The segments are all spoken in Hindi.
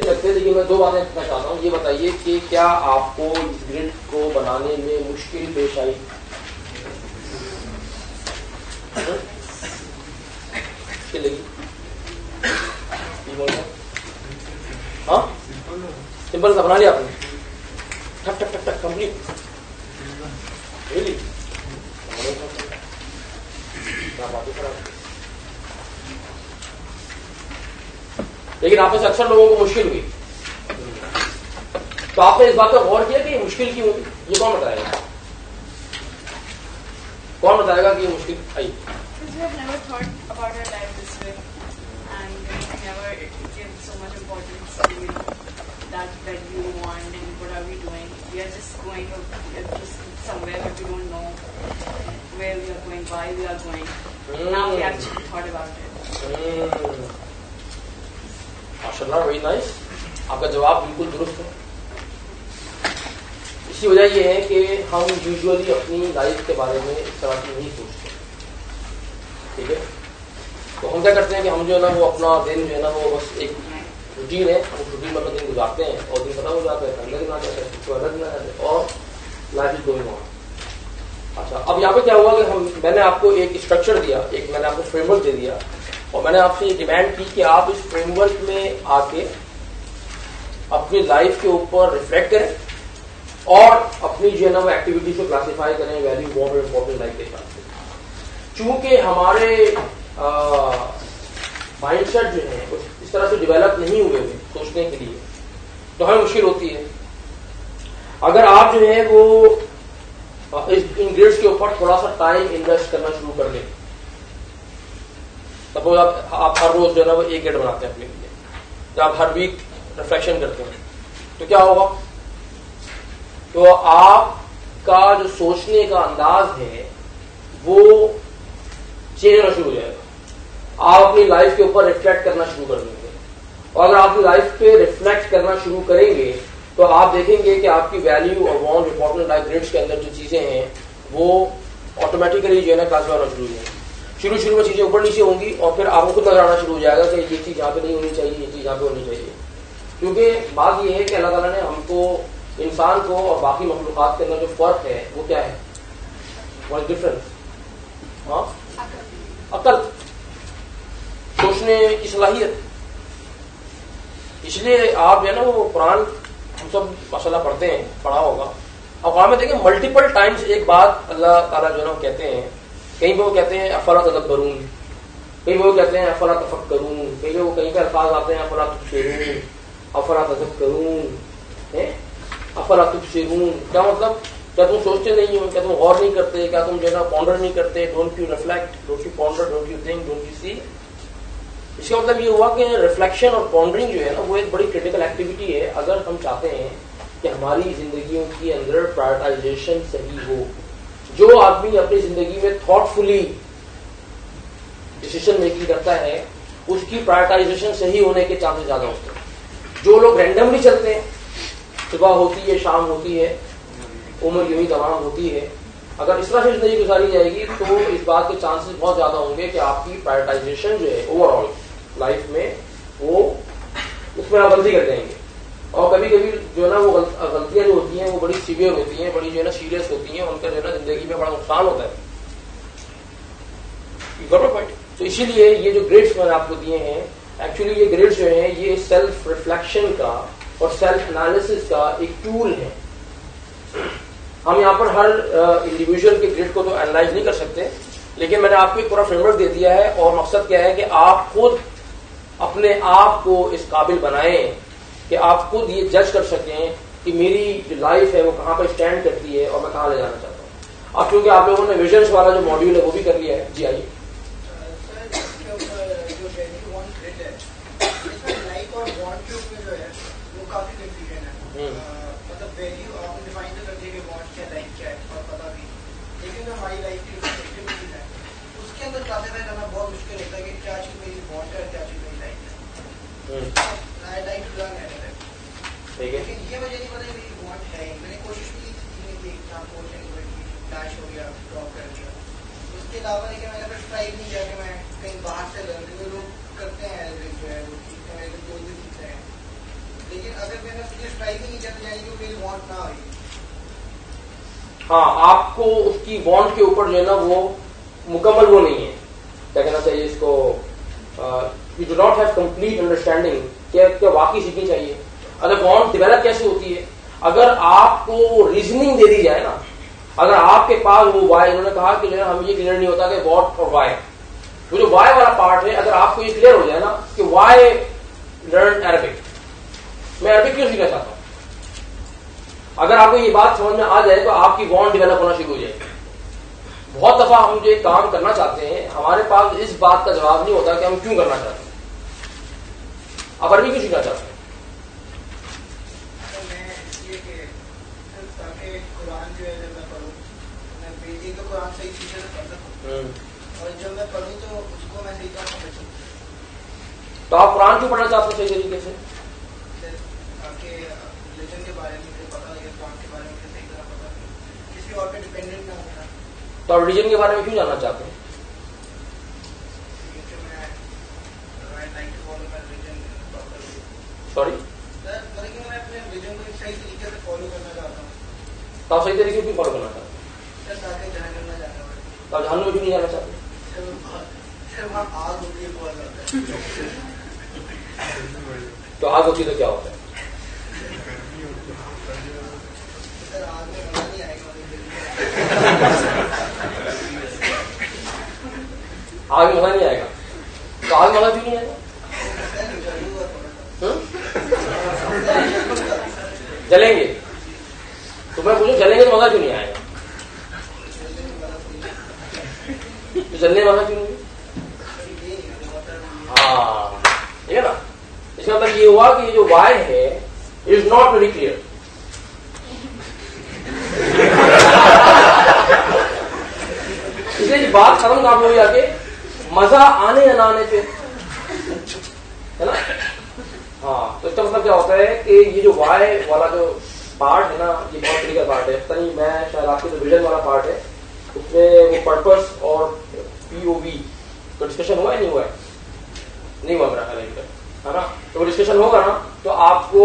सकते, लेकिन मैं दो बातें पूछना चाहता हूँ। ये बताइए कि क्या आपको इस ग्रिड को बनाने में मुश्किल पेश आई? मुश्किल लगी? हाँ, सिंपल सा बना लिया आपने, टक टक टक टक कंप्लीट। रियली क्या बात है। लेकिन आप में से अक्सर लोगों को मुश्किल हुई, तो आपने इस बात पर गौर किया कि मुश्किल क्यों हुई? ये कौन बताएगा? कौन बताएगा कि ये मुश्किल आई? माशाल्लाह, वेरी नाइस। आपका जवाब बिल्कुल दुरुस्त है। इसकी वजह यह है कि हम यूजुअली अपनी लाइफ के बारे में इस तरह की नहीं सोचते, ठीक है। तो हम क्या करते हैं कि हम जो है ना वो अपना दिन जो है ना वो बस एक रूटीन है, हम रूटीन में अपना दिन गुजारते हैं और दिन खत्म हो जाता है, अलग ना जाता है, कुछ अलग ना जाता है और लाइफ इज गोइंग ऑन। अच्छा, अब यहाँ पे क्या हुआ कि मैंने आपको एक स्ट्रक्चर दिया, एक मैंने आपको फ्रेमवर्क दे दिया और मैंने आपसे ये डिमांड की कि आप इस फ्रेमवर्क में आके अपनी लाइफ के ऊपर रिफ्लेक्ट करें और अपनी जो है ना वो एक्टिविटीज को क्लासिफाई करें वैल्यू मोर इम्पोर्टेंट लाइफ के हिसाब से। चूंकि हमारे माइंडसेट जो है इस तरह से डेवलप नहीं हुए सोचने के लिए, तो हमें मुश्किल होती है। अगर आप जो है वो इन ग्रेड्स के ऊपर थोड़ा सा टाइम इन्वेस्ट करना शुरू कर दें, सपोज आप हर रोज जो है ना वो एक ग्रेड बनाते हैं अपने लिए, या आप हर वीक रिफ्लेक्शन करते हैं, तो क्या होगा? तो आपका जो सोचने का अंदाज है वो चेंज होना शुरू हो जाएगा। आप अपनी लाइफ के ऊपर रिफ्लेक्ट करना शुरू कर देंगे और अगर आप अपनी लाइफ पे रिफ्लेक्ट करना शुरू करेंगे तो आप देखेंगे कि आपकी वैल्यू और वांट इंपॉर्टेंट लाइफ ग्रेड्स के अंदर जो चीजें हैं वो ऑटोमेटिकली जो है ना क्लासिफाई होना शुरू हो जाएंगी। शुरू में चीजें ऊपर नीचे होंगी और फिर आपको खुद नजर आना शुरू हो जाएगा कि ये चीज यहाँ पे नहीं होनी चाहिए, ये चीज यहाँ पे होनी चाहिए। क्योंकि बात यह है कि अल्लाह ताला ने हमको, इंसान को और बाकी मखलूकात के अंदर जो फर्क है वो क्या है? What is difference? हाँ, अकल, सोचने की सलाहियत। इसलिए आप जो है ना वो कुरान हम सब माशाल्लाह पढ़ते हैं, पढ़ा होगा। अब कुरान में देखें मल्टीपल टाइम्स एक बात अल्लाह ताला जो है ना वो कहते हैं, कहीं पे वो कहते हैं अफला तदब्बरून, कहीं वो कहते हैं अफला तफक्करून, कहीं पे अल्फाज आते हैं अफला तुबसिरून, अफला तज़क्करून, अफला तुबसिरून। क्या मतलब? क्या तुम सोचते नहीं हो? क्या तुम गौर नहीं करते? क्या तुम जो है ना पॉन्डर नहीं करते? Don't you reflect, don't you ponder, don't you think, don't you see? इसका मतलब ये हुआ कि रिफ्लेक्शन और पॉन्डरिंग जो है ना वो एक बड़ी क्रिटिकल एक्टिविटी है अगर हम चाहते हैं कि हमारी जिंदगियों के अंदर प्रायोरिटाइजेशन सही हो। जो आदमी अपनी जिंदगी में थॉटफुली डिसीजन मेकिंग करता है उसकी प्रायोरिटाइजेशन सही होने के चांसेस ज्यादा होते हैं। जो लोग रैंडमली चलते हैं, सुबह होती है, शाम होती है, उम्र यूं ही तमाम होती है, अगर इस तरह से जिंदगी गुजारी जाएगी तो इस बात के चांसेस बहुत ज्यादा होंगे कि आपकी प्रायोरिटाइजेशन जो है ओवरऑल लाइफ में वो उसमें आप गलती कर जाएंगे। और कभी कभी जो है ना वो गलतियां जो होती हैं वो बड़ी सीवियर होती हैं, बड़ी जो है ना सीरियस होती हैं, उनका जो है ना जिंदगी में बड़ा नुकसान होता है। तो इसीलिए ये जो ग्रेड्स मैंने आपको दिए हैं, एक्चुअली ये ग्रेड्स जो हैं ये सेल्फ रिफ्लेक्शन का और सेल्फ एनालिसिस का एक टूल है। हम यहाँ पर हर इंडिविजुअल के ग्रेड को तो एनालाइज नहीं कर सकते, लेकिन मैंने आपको एक पूरा फ्रेमवर्क दे दिया है और मकसद क्या है कि आप खुद अपने आप को इस काबिल बनाएं कि आप खुद ये जज कर सकें कि मेरी जो लाइफ है वो कहाँ पर स्टैंड करती है और मैं कहाँ ले जाना चाहता हूँ। अब क्योंकि आप लोगों ने विजन्स वाला जो मॉड्यूल है वो भी कर लिया है। जी आइए। हमारी लाइफ की एक्टिविटीज है उसके अंदर क्लासिफाई करना बहुत मुश्किल होता है कि क्या चीज मेरी वांट है और क्या चीज मेरी लाइफ है। I like to learn anything, लेकिन ये मुझे नहीं पता मेरी वांट है। मैंने कोशिश की कि एग्जाम कोचिंग डैश हो गया, ड्रॉप कर दिया, उसके अलावा लेकिन मैंने फिर ट्राई नहीं किया कि मैं कहीं बाहर से लर्न, क्योंकि लोग करते हैं जो है वो सीखते हैं, जो भी सीखते हैं हाँ आपको उसकी बॉन्ड के ऊपर जो है ना वो मुकम्मल वो नहीं है, क्या कहना चाहिए इसको, you do not have complete understanding क्या वाकई सीखनी चाहिए। अगर बॉन्ड डिवेलप कैसे होती है, अगर आपको रीजनिंग दे दी जाए ना, अगर आपके पास वो वाई, उन्होंने कहा कि जो है हमें ये क्लियर नहीं होता कि वॉट और वाई, वो जो वाई वाला पार्ट है, अगर आपको ये क्लियर हो जाए ना कि वाई लर्न अरबिक, मैं अरबिक क्यों सीखना चाहता हूं, अगर आपको ये बात समझ में आ जाए तो आपकी बॉन्ड डेवलप होना शुरू हो जाएगी। बहुत दफा हम जो काम करना चाहते हैं हमारे पास इस बात का जवाब नहीं होता कि हम क्यों करना चाहते हैं। आप अरबी क्यों सीखना चाहते हैं? कुरान सही तरीके से पढ़ सकूं और जब मैं पढ़ूं तो उसको मैं सही तरह समझ सकूं। तो आप कुरान क्यों पढ़ना चाहते हैं सही तरीके से? ताकि रिलीजन के बारे में मुझे पता है, कुरान के बारे में मुझे सही तरह पता है, किसी और पे डिपेंडेंट ना होना। तो आप रिलीजन के बारे में क्यों जानना चाहते हैं? सॉरी मैं अपने रिलीजन को सही तरीके से फॉलो करना चाहता हूँ। तो आप सही तरीके से क्यों फॉलो करना चाहते हैं? ताकि जहन्नम में जाना पड़े। तो आप जहन्नम में क्यों नहीं जाना चाहते? वहाँ आग होती है बहुत ज्यादा। तो आग होती तो क्या होता है? सर आग में मजा नहीं आएगा। आग में मजा नहीं आएगा, तो आग में मजा क्यों नहीं आएगा? जलेंगे, तो मैं पूछूं जलेंगे तो मजा क्यों नहीं आएगा? तो जलने वाला क्यों नहीं? हाँ ठीक है ना, इसका मतलब ये हुआ कि जो वाई है इज नॉट वेरी क्लियर। इसलिए बात खत्म कहां पे हुई आके, मजा आने या ना आने पे, है ना। हाँ तो इसका मतलब क्या होता है कि ये जो वाई वाला जो पार्ट है ना, ये बहुत क्रिटिकल पार्ट है। पता नहीं मैं शायद आपके जो विजन वाला पार्ट है उसमें वो पर्पस और पीओवी तो डिस्कशन हुआ है नहीं हुआ है? नहीं हुआ मेरा ख्याल है ना। तो वो डिस्कशन होगा ना तो आपको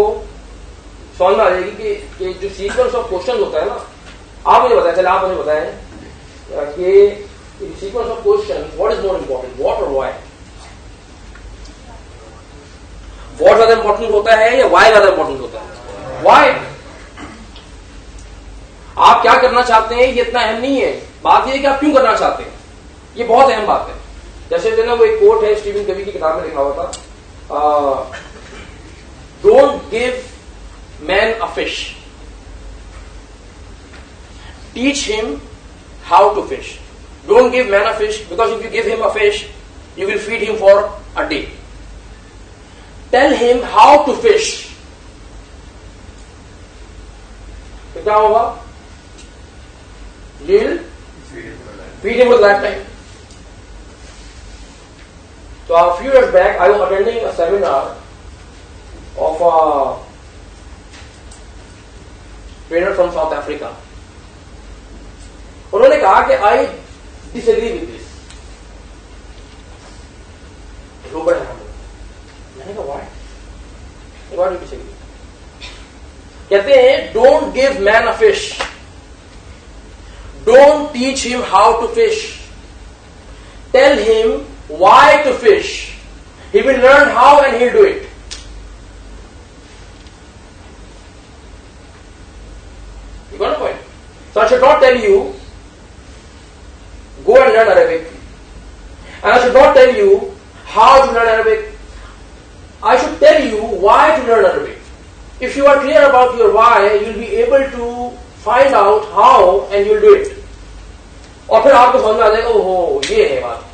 समझ में आ जाएगी कि जो सीक्वेंस ऑफ क्वेश्चन होता है ना, आप मुझे बताएं, चले आप मुझे बताएं कि sequence of question what is more important, what और व्हाई? व्हाट ज्यादा इंपॉर्टेंट होता है या व्हाई ज्यादा इंपॉर्टेंट होता है? व्हाई। आप क्या करना चाहते हैं ये इतना अहम नहीं है, बात यह है कि आप क्यों करना चाहते हैं, ये बहुत अहम बात है। जैसे जो ना वो एक कोट है स्टीवन कवी की किताब में लिखा हुआ था, don't give man a fish, teach him how to fish. Don't give man a fish because if you give him a fish you will feed him for a day. Tell him how to fish, तो क्या होगा? You'll feed him for the lifetime. So a few years back, I was attending a seminar of a trainer from South Africa. उन्होंने कहा कि I disagree with this. Robert Hamilton. मैंने कहा why? Why do you disagree? कहते हैं don't give man a fish. Don't teach him how to fish. Tell him why to fish. He will learn how and he'll do it. You got the point? So I should not tell you, go and learn Arabic. And I should not tell you how to learn Arabic. I should tell you why to learn Arabic. If you are clear about your why, you'll be able to find out how and you'll do it. और फिर आपको समझ में आ जाएगा ओहो ये है बात।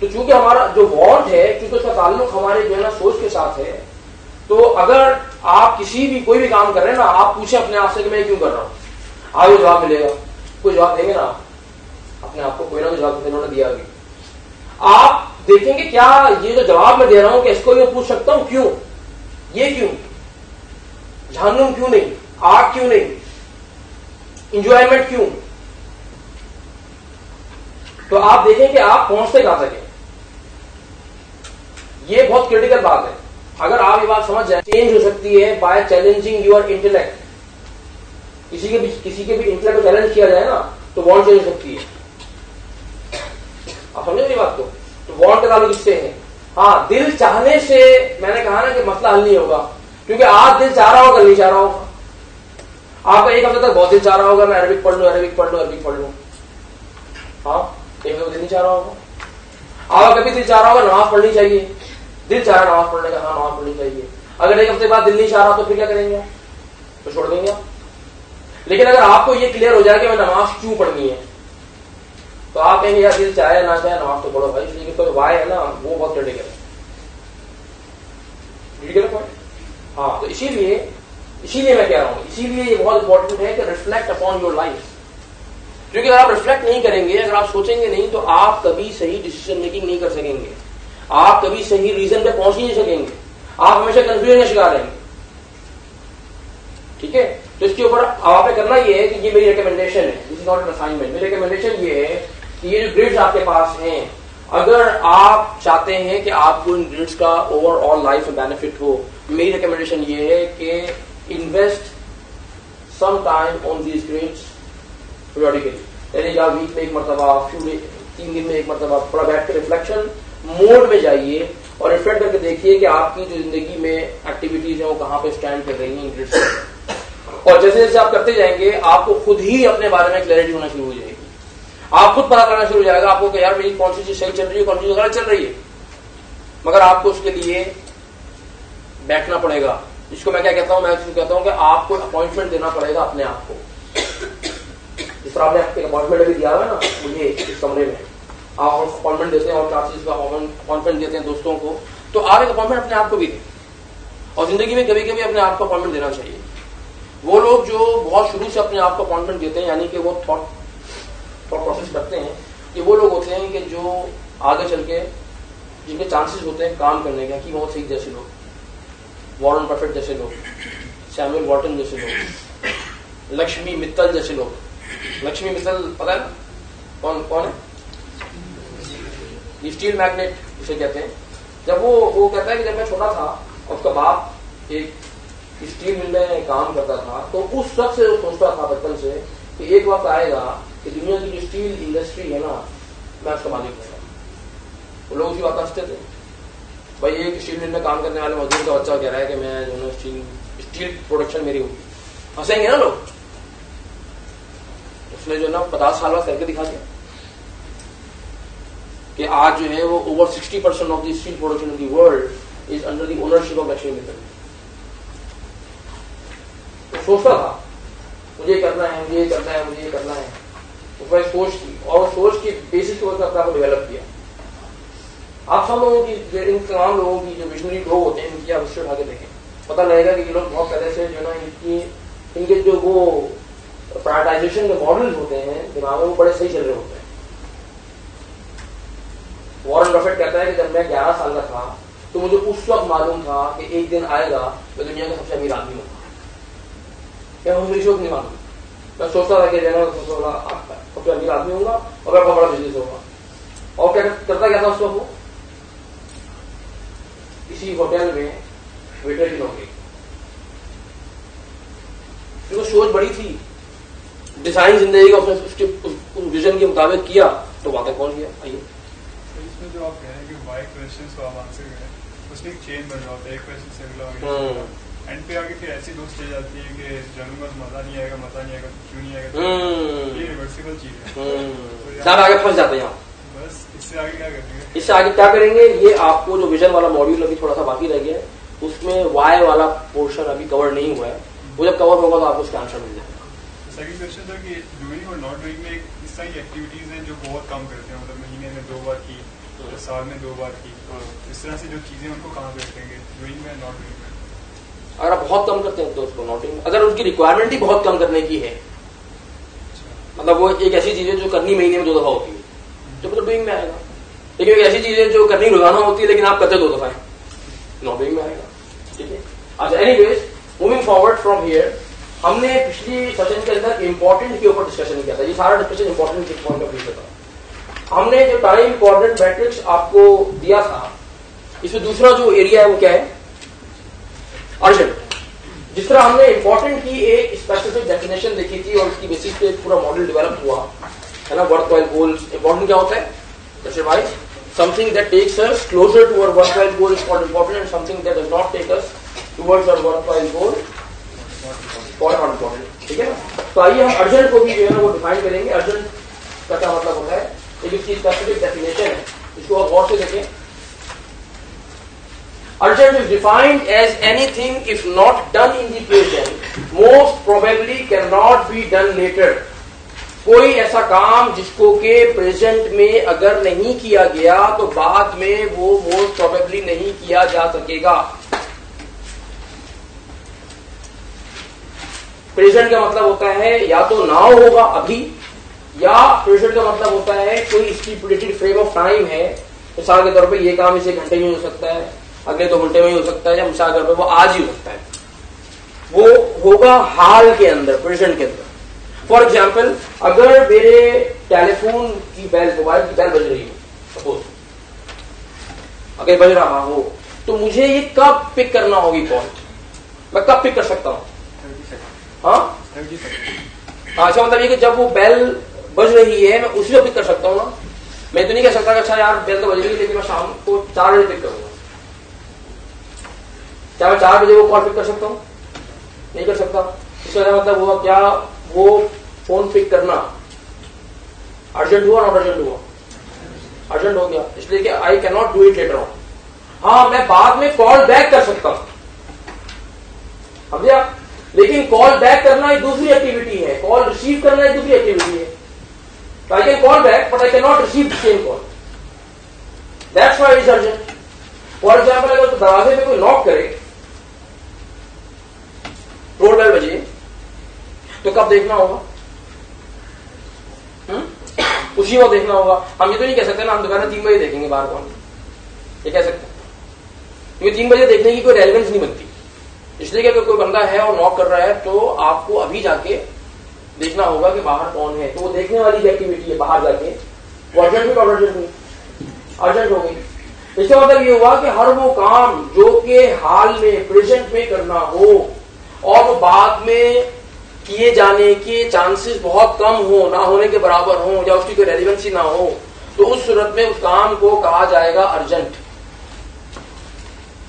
तो चूंकि हमारा जो वॉन्ट है, क्योंकि उसका ताल्लुक हमारे जो है ना सोच के साथ है, तो अगर आप किसी भी कोई भी काम कर रहे हैं ना, आप पूछे अपने आप से कि मैं क्यों कर रहा हूं, आपको जवाब मिलेगा, कोई जवाब देंगे ना अपने आप को, कोई ना कोई जवाब इन्होंने दिया अभी। आप देखेंगे क्या ये जो जवाब मैं दे रहा हूं कि इसको मैं पूछ सकता हूं क्यों, ये क्यों, जहन्नुम क्यों नहीं, आग क्यों नहीं, इंजॉयमेंट क्यों। तो आप देखें कि आप पहुंचते कहां तक हैं। ये बहुत क्रिटिकल बात है। अगर आप ये बात समझ जाए, चेंज हो सकती है बाय चैलेंजिंग योर इंटेलेक्ट। किसी के भी इंटेलेक्ट को चैलेंज किया जाए ना तो बॉन्ड चेंज हो सकती है। आप समझे मेरी बात को? तो बॉन्ड का ताल्लुक इससे है। हाँ, दिल चाहने से मैंने कहा ना कि मसला हल नहीं होगा, क्योंकि आज दिल चाह रहा होगा, कल नहीं चाह रहा होगा। आपका एक हफ्ते तक बहुत दिल चाह रहा होगा मैं अरबिक पढ़ लूं, अरबिक पढ़ लूं, अरबिक पढ़ लूं। हाँ, एक हफ्ते दिल नहीं चाह रहा होगा। आपका कभी दिल चाह रहा होगा नमाज पढ़नी चाहिए, दिल चाह रहा नमाज पढ़ने का, हाँ नमाज पढ़नी चाहिए। अगर एक हफ्ते बाद दिल नहीं चाह रहा तो फिर क्या करेंगे? तो छोड़ देंगे आप। लेकिन अगर आपको ये क्लियर हो जाए कि मैं नमाज क्यों पढ़नी है, तो आप कहेंगे यार दिल चाहे ना चाहे नमाज तो पढ़ो भाई, इसलिए तो वाई है ना वो बहुत क्रिटिकल है। हाँ, तो इसीलिए मैं कह रहा हूं, इसीलिए ये बहुत इंपॉर्टेंट है कि रिफ्लेक्ट अपॉन योर लाइफ। क्योंकि अगर आप रिफ्लेक्ट नहीं करेंगे, अगर आप सोचेंगे नहीं, तो आप कभी सही डिसीजन मेकिंग नहीं कर सकेंगे, आप कभी सही रीजन पे पहुंच नहीं सकेंगे, आप हमेशा कंफ्यूजन का शिकार रहेंगे। ठीक है, तो इसके ऊपर आपने करना ये है कि ये मेरी रिकमेंडेशन है, this is not an assignment. मेरी रिकमेंडेशन ये है कि ये जो ग्रिड्स आपके पास हैं, अगर आप चाहते हैं कि आपको इन ग्रिड्स का ओवरऑल लाइफ में बेनिफिट हो, मेरी रिकमेंडेशन ये है कि invest some time on these grids periodically, यानी आप वीक में एक मरतबा, 3 दिन में एक मरतबा थोड़ा बैठ के रिफ्लेक्शन मोड में जाइए और रिफ्लेक्ट करके देखिए कि आपकी जो जिंदगी में एक्टिविटीज है वो कहां पे स्टैंड कर रही हैं इन ग्रिड्स पर। और जैसे जैसे आप करते जाएंगे आपको खुद ही अपने बारे में क्लैरिटी होना शुरू हो जाएगी। आप खुद पता करना शुरू हो जाएगा आपको कि यार मेरी कौन सी चीज सही चल रही है, कौन सी चीज गलत चल रही है। मगर आपको उसके लिए बैठना पड़ेगा, जिसको मैं क्या कहता हूं, मैं कहता हूं कि आपको अपॉइंटमेंट देना पड़ेगा अपने आप को। जिस तरह आपने अपॉइंटमेंट अभी दिया हुआ है ना मुझे इस कमरे में, आप अपॉइंटमेंट देते हैं और क्लासेस का अपॉइंटमेंट देते हैं दोस्तों को, तो आप एक अपॉइंटमेंट अपने आप को भी दें। और जिंदगी में कभी कभी अपने आप को अपॉइंटमेंट देना चाहिए। वो लोग जो बहुत शुरू से अपने आप को अपॉइंटमेंट देते हैं, यानी कि वो थॉट प्रोसेस करते हैं, ये वो लोग होते हैं कि जो आगे चल के जिनके चांसेस होते हैं काम करने के, हकीम मोहम्मद सईद जैसे लोग, वॉरेन बफेट जैसे लोग, सैमुअल वॉल्टन जैसे लोग, लक्ष्मी मित्तल जैसे लोग। लक्ष्मी मित्तल पता है ना कौन है? स्टील मैग्नेट जिसे कहते हैं। जब वो कहता है कि जब मैं छोटा था और उसका बाप एक स्टील मिल में काम करता था, तो उस वक्त से वो सोचता था बचपन से कि एक वक्त आएगा कि दुनिया की जो स्टील इंडस्ट्री है ना, मैं उसका मालिक हूँ। वो लोग उसी बात हंसते थे। भाई एक स्टील मिल में काम करने वाले मजदूर का बच्चा कह रहा है कि मैं जो है स्टील प्रोडक्शन मेरी होगी, हंसेंगे ना लोग। उसने जो ना 50 साल बाद करके दिखा दिया कि आज जो है वो over 60% of the steel production in the world is under the ownership of Lakshmi Mittal. तो सोचता था मुझे करना है, मुझे ये करना है, मुझे ये करना है। उसमें सोच थी और सोच की बेसिस पे उसने अपने आप को डेवलप किया। आप सब लोगों की, इन तमाम लोगों की जो विजनरी लोग होते हैं, इनकी आप हिस्ट्री उठा के देखें, पता लगेगा कि ये लोग बहुत पहले से जो ना इनके जो वो प्रायोरिटाइजेशन के मॉडल्स होते हैं दिमाग में, वो बड़े सही चल रहे होते हैं। वॉरेन बफेट कहता है कि जब मैं 11 साल का था तो मुझे उस वक्त मालूम था कि एक दिन आएगा मैं दुनिया का सबसे अमीर आदमी होगा। क्या मुझे इस वक्त नहीं मालूम, मैं सोचता था कि सबसे अमीर आदमी होगा और मेरा बहुत बड़ा बिजनेस होगा। और क्या करता क्या था उस वक्त? वो किसी होटल में वेटर की नौकरी, क्योंकि सोच बड़ी थी, डिजाइन जिंदगी का उसने उसके उस विजन के मुताबिक किया, तो वहां तक पहुंच गया। आइए, इसमें जो आप कह रहे हैं कि वाई क्वेश्चंस को आप आंसर करें, उसमें एक चेन बन रहा होता है, एक क्वेश्चन से अगला हो, एंड पे आगे फिर ऐसी दोस्त चल जाती है कि जानूंगा तो मजा नहीं आएगा, क्यों नहीं आएगा। ये रिवर्सिबल चीज है। तो आगे फंस जाते हैं आप। बस इससे आगे क्या करेंगे? इससे आगे क्या करेंगे? ये आपको जो विजन वाला मॉड्यूल अभी थोड़ा सा बाकी रह गया है, उसमें वाई वाला पोर्शन अभी कवर नहीं हुआ है। वो जब कवर होगा तो आपको उसका आंसर मिल जाएगा। सेकंड क्वेश्चन था कि डूइंग और नॉट डूइंग में इस तरह की एक्टिविटीज हैं जो बहुत कम करते हैं, मतलब महीने में 2 बार की, साल में 2 बार की, इस तरह से जो चीजें उनको कहाँ पे रखेंगे, डूइंग में नॉट डूइंग में? अगर आप बहुत कम करते हैं तो उसको नॉटिंग, अगर उनकी रिक्वायरमेंट ही बहुत कम करने की है, मतलब वो एक ऐसी चीज है जो करनी महीने में 2 दफा होती है, तो मतलब डूइंग में आएगा। लेकिन एक ऐसी चीज है जो करनी रोजाना होती है लेकिन आप करते 2 दफा है, नॉट डूइंग में आएगा। ठीक है, अच्छा anyways moving forward from here, हमने पिछली सेशन के अंदर इंपॉर्टेंट के ऊपर डिस्कशन किया था। ये सारा डिस्कशन इंपॉर्टेंट के पॉइंट ऑफ व्यू से था। हमने जो टाइम इंपॉर्टेंट मैट्रिक्स आपको दिया था, इसमें दूसरा जो एरिया है वो क्या है? अर्जेंट। जिस तरह हमने इंपॉर्टेंट की एक स्पेसिफिक डेफिनेशन देखी थी और उसकी बेसिस पे पूरा मॉडल डेवलप हुआ है ना, वर्थवाइल गोल्स। इंपॉर्टेंट क्या होता है जैसे भाई, something that takes us closer to our worthwhile goal is called important, and something that does not take us towards our worthwhile goal not important. ठीक है ना। तो आइए हम अर्जेंट को भी जो है वो डिफाइन करेंगे। अर्जेंट का क्या मतलब होता है, एक इसकी स्पेसिफिक डेफिनेशन है, इसको आप गौर से देखें। Urgent is defined as anything if not done in the present, most probably cannot be done later. कोई ऐसा काम जिसको के प्रेजेंट में अगर नहीं किया गया तो बाद में वो मोस्ट प्रोबेबली नहीं किया जा सकेगा। प्रेजेंट का मतलब होता है या तो नाउ होगा अभी, या प्रेजेंट का मतलब होता है कोई स्टिपुलेटेड फ्रेम ऑफ टाइम है। मिसाल के तौर पे ये काम इसे घंटे में हो सकता है, अगले 2 घंटे में ही हो सकता है, या मिसाल के तौर पे वो आज ही हो सकता है। वो होगा हाल के अंदर, प्रेजेंट के अंदर। फॉर एग्जाम्पल, अगर मेरे टेलीफोन की बेल, मोबाइल की बेल बज रही हो सपोज, अगर बज रहा हो, तो मुझे ये कब पिक करना होगी कॉल, मैं कब पिक कर सकता हूं? हाँ, अच्छा, मतलब ये कि जब वो बेल बज रही है मैं उसी को पिक कर सकता हूँ ना। मैं तो नहीं कह सकता कि अच्छा यार बेल तो बज रही है लेकिन मैं शाम को 4 बजे पिक करूंगा। क्या मैं 4 बजे वो कॉल पिक कर सकता हूँ? नहीं कर सकता। इसका मतलब हुआ क्या, वो फोन पिक करना अर्जेंट हुआ, नॉट अर्जेंट हुआ? अर्जेंट हो गया, इसलिए कि I can not do it later on. हाँ, मैं बाद में कॉल बैक कर सकता हूं, समझे आप? लेकिन कॉल बैक करना एक दूसरी एक्टिविटी है, कॉल रिसीव करना एक दूसरी एक्टिविटी है। I can call back but I can not receive the same call, that's why it is urgent. For example, अगर तो दरवाजे पे कोई नॉक करे, डोर बेल बजे, तो कब देखना होगा? उसी वक्त देखना होगा। हम ये तो नहीं कह सकते ना हम दोपहर 3 बजे देखेंगे बाहर कौन, ये कह सकते हैं? क्योंकि 3 बजे देखने की कोई रेलेवेंस नहीं बनती। इसलिए कि अगर कोई बंदा है और नॉक कर रहा है तो आपको अभी जाके देखना होगा कि बाहर कौन है, तो वो देखने वाली एक्टिविटी है बाहर जाके, वो अर्जेंट भी, अर्जेंट नहीं, अर्जेंट हो गई। इसका मतलब ये हुआ कि हर वो काम जो कि हाल में, प्रेजेंट में करना हो और वो बाद में किए जाने के चांसेस बहुत कम हो, ना होने के बराबर हो, या उसकी कोई रेलिवेंसी ना हो, तो उस सूरत में उस काम को कहा जाएगा अर्जेंट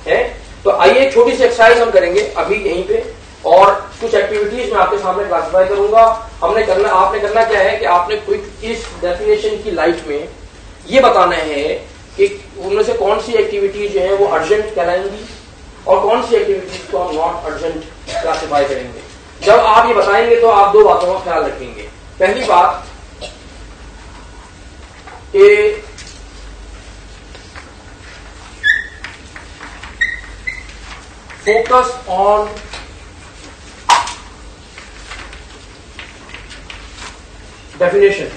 है। तो आइए एक छोटी सी एक्सरसाइज हम करेंगे अभी यहीं पे, और कुछ एक्टिविटीज मैं आपके सामने क्लासिफाई करूंगा। आपने करना क्या है कि आपने क्विक इस डेफिनेशन की लाइट में ये बताना है कि उनमें से कौन सी एक्टिविटीज जो है वो अर्जेंट कहलाएंगी और कौन सी एक्टिविटीज को हम नॉट अर्जेंट क्लासिफाई करेंगे। जब आप ये बताएंगे तो आप 2 बातों का ख्याल रखेंगे। पहली बात कि focus on definition.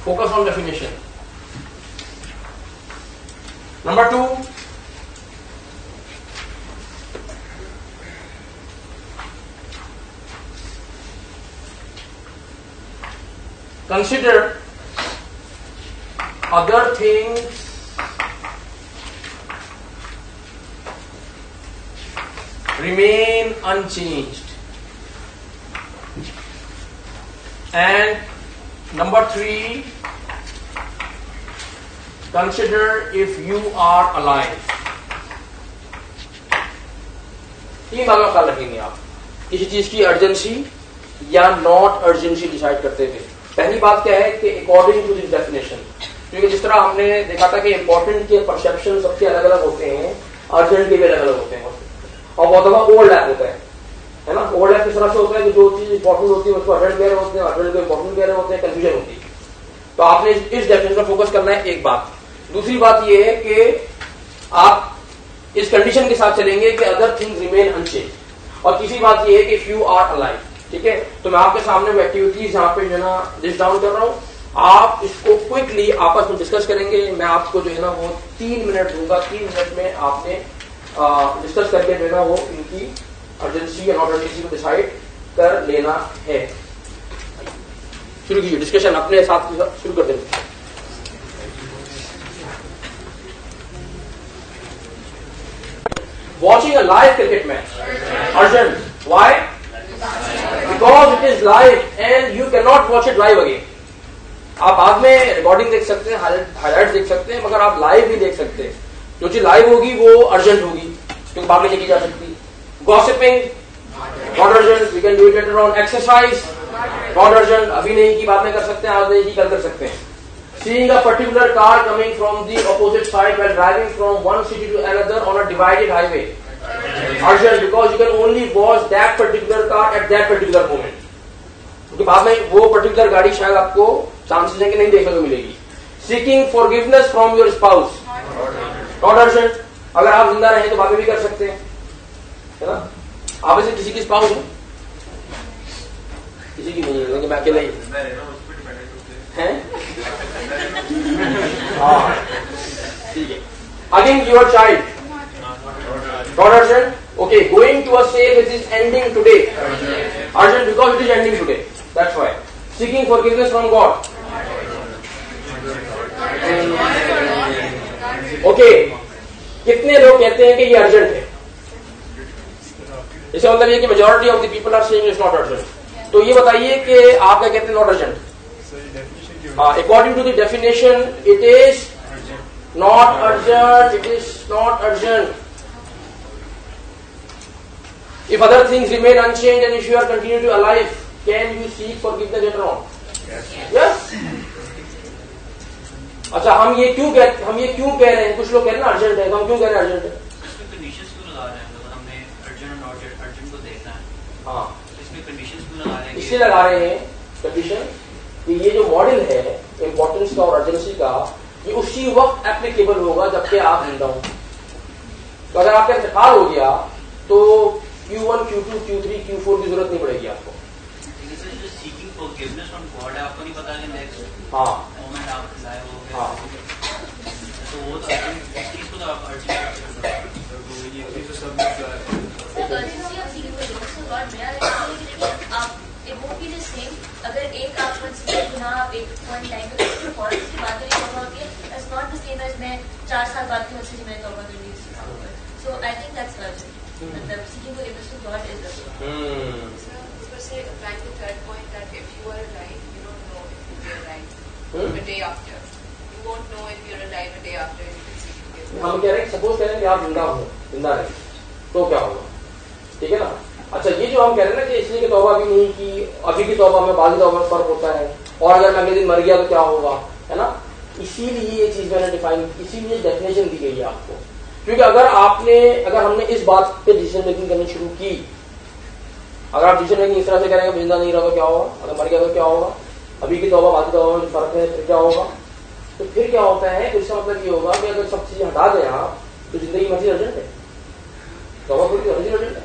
Focus on definition. Number 2, consider other things remain unchanged. And number 3, consider if you are alive. 3 बातों का ख्याल रखेंगे आप किसी चीज की अर्जेंसी या नॉट अर्जेंसी डिसाइड करते हुए। पहली बात क्या है कि अकॉर्डिंग टू दिस डेफिनेशन, क्योंकि जिस तरह हमने देखा था कि इंपॉर्टेंट के परसेप्शन सबके अलग अलग होते हैं, अर्जेंट के भी अलग अलग होते हैं, और बहुत दफा ओवरलैप होता है ना। ओवरलैप किस तरह से होता है कि जो चीज इंपॉर्टेंट होती है उसको अर्जेंट कह रहे होते हैं, अर्जेंट को इंपॉर्टेंट कह रहे होते हैं, कंफ्यूजन होती है। तो आपने इस डेफिनेशन पर फोकस करना है, एक बात। दूसरी बात यह है कि आप इस कंडीशन के साथ चलेंगे कि अदर थिंग्स रिमेन अनचेंज, और तीसरी बात यह है कि इफ यू आर अलाइव। ठीक है, तो मैं आपके सामने वो एक्टिविटीज यहाँ पे जो है ना लिस्ट डाउन कर रहा हूँ, आप इसको क्विकली आपस में डिस्कस करेंगे। मैं आपको जो है ना वो 3 मिनट दूंगा, 3 मिनट में आपने डिस्कस करके जो है ना वो इनकी अर्जेंसी या नॉट अर्जेंसी को डिसाइड कर लेना है। शुरू कीजिए डिस्कशन, अपने साथ शुरू कर देंगे। Watching a live cricket match, urgent. Why? Because it is live and you cannot watch it live again. आप बाद में रिकॉर्डिंग देख सकते हैं, हाईलाइट देख सकते हैं, मगर आप लाइव भी देख सकते हैं. जो चीज लाइव होगी वो अर्जेंट होगी, क्योंकि बाद में नहीं की जा सकती. Gossiping, not urgent. We can do it later on. Exercise, not urgent. अभी नहीं की, बाद में कर सकते हैं, आज नहीं की, कल कर सकते हैं. Seeing a particular car coming from the opposite side while driving from one city to another on a divided highway. Urgent, because you can only watch that particular car at that particular moment. क्योंकि बाद में वो पर्टिकुलर गाड़ी शायद आपको चांसेस है कि नहीं देखने को मिलेगी. Seeking forgiveness from your spouse. Not urgent. अगर आप जिंदा रहे तो बाद में भी कर सकते हैं, है ना. आप ऐसे किसी की स्पाउस है? किसी की नहीं है, मैं अकेला ही हैं. हाँ, ठीक है. Hugging your child. Not urgent. Okay, going to a sale which is ending today. Urgent because it is ending today. That's why. Seeking forgiveness from God. Okay. कितने लोग कहते हैं कि ये अर्जेंट है? इसका मतलब ये कि majority of the people are saying it's not urgent. तो ये बताइए कि आप क्या कहते हैं not urgent? According to the definition, it is not urgent. It is not urgent. If other things remain unchanged and if you are continue to alive, can you seek forgiveness later on? Yes. अच्छा, हम ये क्यों कह रहे हैं? कुछ लोग कह रहे हैं ना अर्जेंट है, तो हम क्यों कह रहे हैं अर्जेंट है? इसमें कंडीशंस क्यों लगा रहे हैं? मतलब हमने अर्जेंट और अर्जेंट को देखना है. हाँ, इसमें कंडीशंस क्यों लगा रहे हैं? इसलिए लगा रहे हैं कंडीशन कि ये जो मॉडल है इंपॉर्टेंस का और अर्जेंसी का, ये उसी वक्त एप्लीकेबल होगा जबकि आप जिंदा हो. तो अगर आपका इंतकाल हो गया तो Q1, Q2, Q3, Q4 की जरूरत नहीं पड़ेगी आपको. सीकिंग फॉरगिवनेस फ्रॉम गॉड है, आपको नहीं पता कि नेक्स्ट हाँ मोमेंट आप लाए हो. हाँ, तो वो तो इस चीज को तो आप अर्जेंट ये चीज तो सब में है. अगर एक आप गुनाह आप एक पॉइंट टाइम पे फौरन की बात नहीं होगा कि it's not the same as मैं 4 साल बाद की मुझसे मैंने तौबा कर ली. So I think that's urgent. मतलब seeking forgiveness to God is urgent. Say applying the third point that if you are alive, you don't know if you'll be alive the day after. You won't know if you're alive a day after. You can see forgiveness. हम कह रहे हैं सपोज कह रहे हैं कि आप जिंदा रहे तो क्या होगा? ठीक है ना. अच्छा, ये जो हम कह रहे हैं ना कि इसलिए कि तौबा भी नहीं की, अभी की तौबा में बाकी तौबा में फर्क होता है, और अगर मैं अगले दिन मर गया तो क्या होगा, है ना. इसीलिए ये चीज मैंने डिफाइन, इसीलिए डेफिनेशन दी गई है आपको. क्योंकि अगर हमने इस बात पे डिसीजन मेकिंग करनी शुरू की, अगर आप डिसीजन मेकिंग इस तरह से करेंगे जिंदा नहीं रहा तो क्या होगा, अगर मर गया तो क्या होगा, अभी की तौबा बाकी तौबा में जो फर्क है फिर क्या होगा. तो फिर क्या होता है, तो इसका मतलब ये होगा कि अगर सब चीजें हटा दें आप तो जिंदगी मर्जी अर्जेंट है, तौबा थोड़ी मर्जी अर्जेंट है.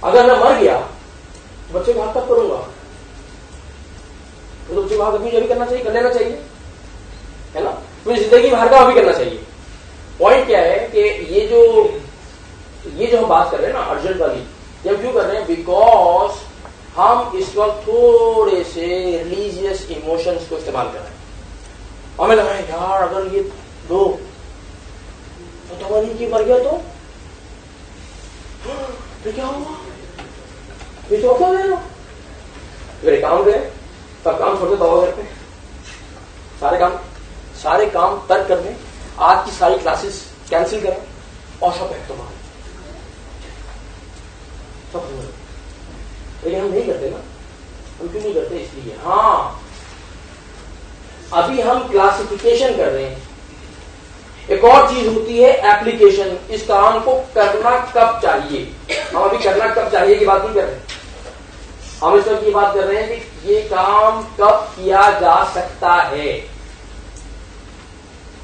अगर मैं मर गया तो बच्चे को हाथ कब करूंगा, तो बच्चे को हाथ अभी भी करना चाहिए, कर लेना चाहिए, है ना. मुझे जिंदगी में हर काम भी करना चाहिए. पॉइंट क्या है कि ये जो हम बात कर रहे हैं ना अर्जेंट वाली, ये हम क्यों कर रहे हैं? बिकॉज हम इस वक्त थोड़े से रिलीजियस इमोशंस को इस्तेमाल कर रहे हैं. हमें लग रहा है यार अगर ये दो तो नहीं कि मर गया तो क्या हुआ, ये तो क्या देना, मेरे काम गए, सब काम छोड़ के दवा करते हैं, सारे काम तर्क कर दें, आज की सारी क्लासेस कैंसिल करें और सब है तुम्हारे सब. लेकिन हम नहीं करते ना. हम क्यों नहीं करते? इसलिए हाँ अभी हम क्लासिफिकेशन कर रहे हैं. एक और चीज होती है एप्लीकेशन. इस काम को करना कब चाहिए, हम अभी करना कब चाहिए की बात नहीं कर रहे. हम इस वक्त ये बात कर रहे हैं कि ये काम कब किया जा सकता है.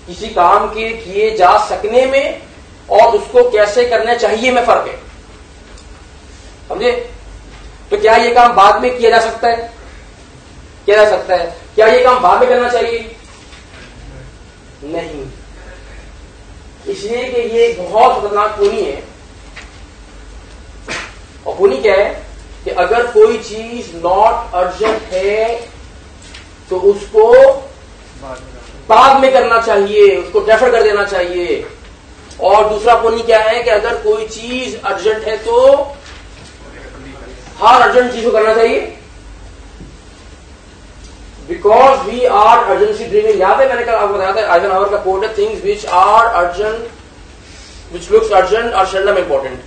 किसी काम के किए जा सकने में और उसको कैसे करना चाहिए में फर्क है, समझे. तो क्या ये काम बाद में किया जा सकता है? किया जा सकता है. क्या ये काम बाद में करना चाहिए? नहीं. इसलिए कि ये बहुत खतरनाक खूनी है. और खूनी क्या है कि अगर कोई चीज नॉट अर्जेंट है तो उसको बाद में करना चाहिए, उसको डेफर कर देना चाहिए. और दूसरा पोनी क्या है कि अगर कोई चीज अर्जेंट है तो हर अर्जेंट चीज को करना चाहिए, बिकॉज वी आर अर्जेंसी ड्रीविंग। याद है मैंने कल आपको बताया था आइजनहावर का कोट है, things which are urgent which looks urgent और सेल्डम इंपॉर्टेंट।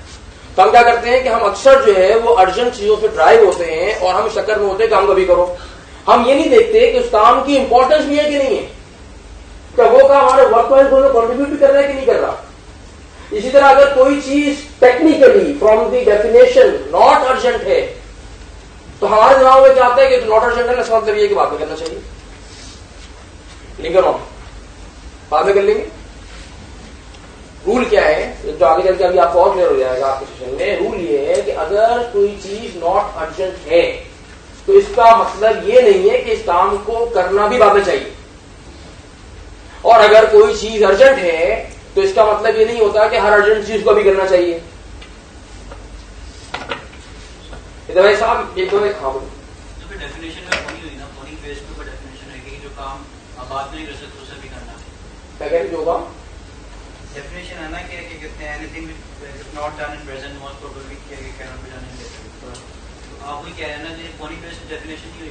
तो हम क्या करते हैं कि हम अक्सर जो है वो अर्जेंट चीजों से ड्राइव होते हैं और हम चक्कर में होते हैं काम कभी करो। हम ये नहीं देखते कि उस काम की इंपॉर्टेंस भी है कि नहीं है, क्या वो काम हमारे वर्क पॉइंट को कॉन्ट्रीब्यूट भी कर रहा है कि नहीं कर रहा। इसी तरह अगर कोई चीज technically from the definition not urgent है तो हमारे दिमाग में क्या आता है कि नॉट अर्जेंट है, इसका मतलब ये कि बात में करना चाहिए, नहीं करो बाद में कर लेंगे। रूल क्या है जो आगे चल के अभी आपको और क्लियर हो जाएगा आपके सेशन में। रूल ये है कि अगर कोई चीज नॉट अर्जेंट है तो इसका मतलब ये नहीं है कि इस काम को करना भी बाद में चाहिए, और अगर कोई चीज अर्जेंट है तो इसका मतलब ये नहीं होता कि हर अर्जेंट चीज को भी करना चाहिए। भाई साहब एक दो हाँ तो फिर डेफिनेशन में होनी हुई ना, होनी बेस पे डेफिनेशन है कि जो काम आप बाद में नहीं कर सकते उसे भी करना। क्या कह रहे जो काम डेफिनेशन है ना कि कहते हैं anything if not done in present most probably can not be done in later. तो आप वही कह रहे हैं ना कि होनी बेस डेफिनेशन ही हुई।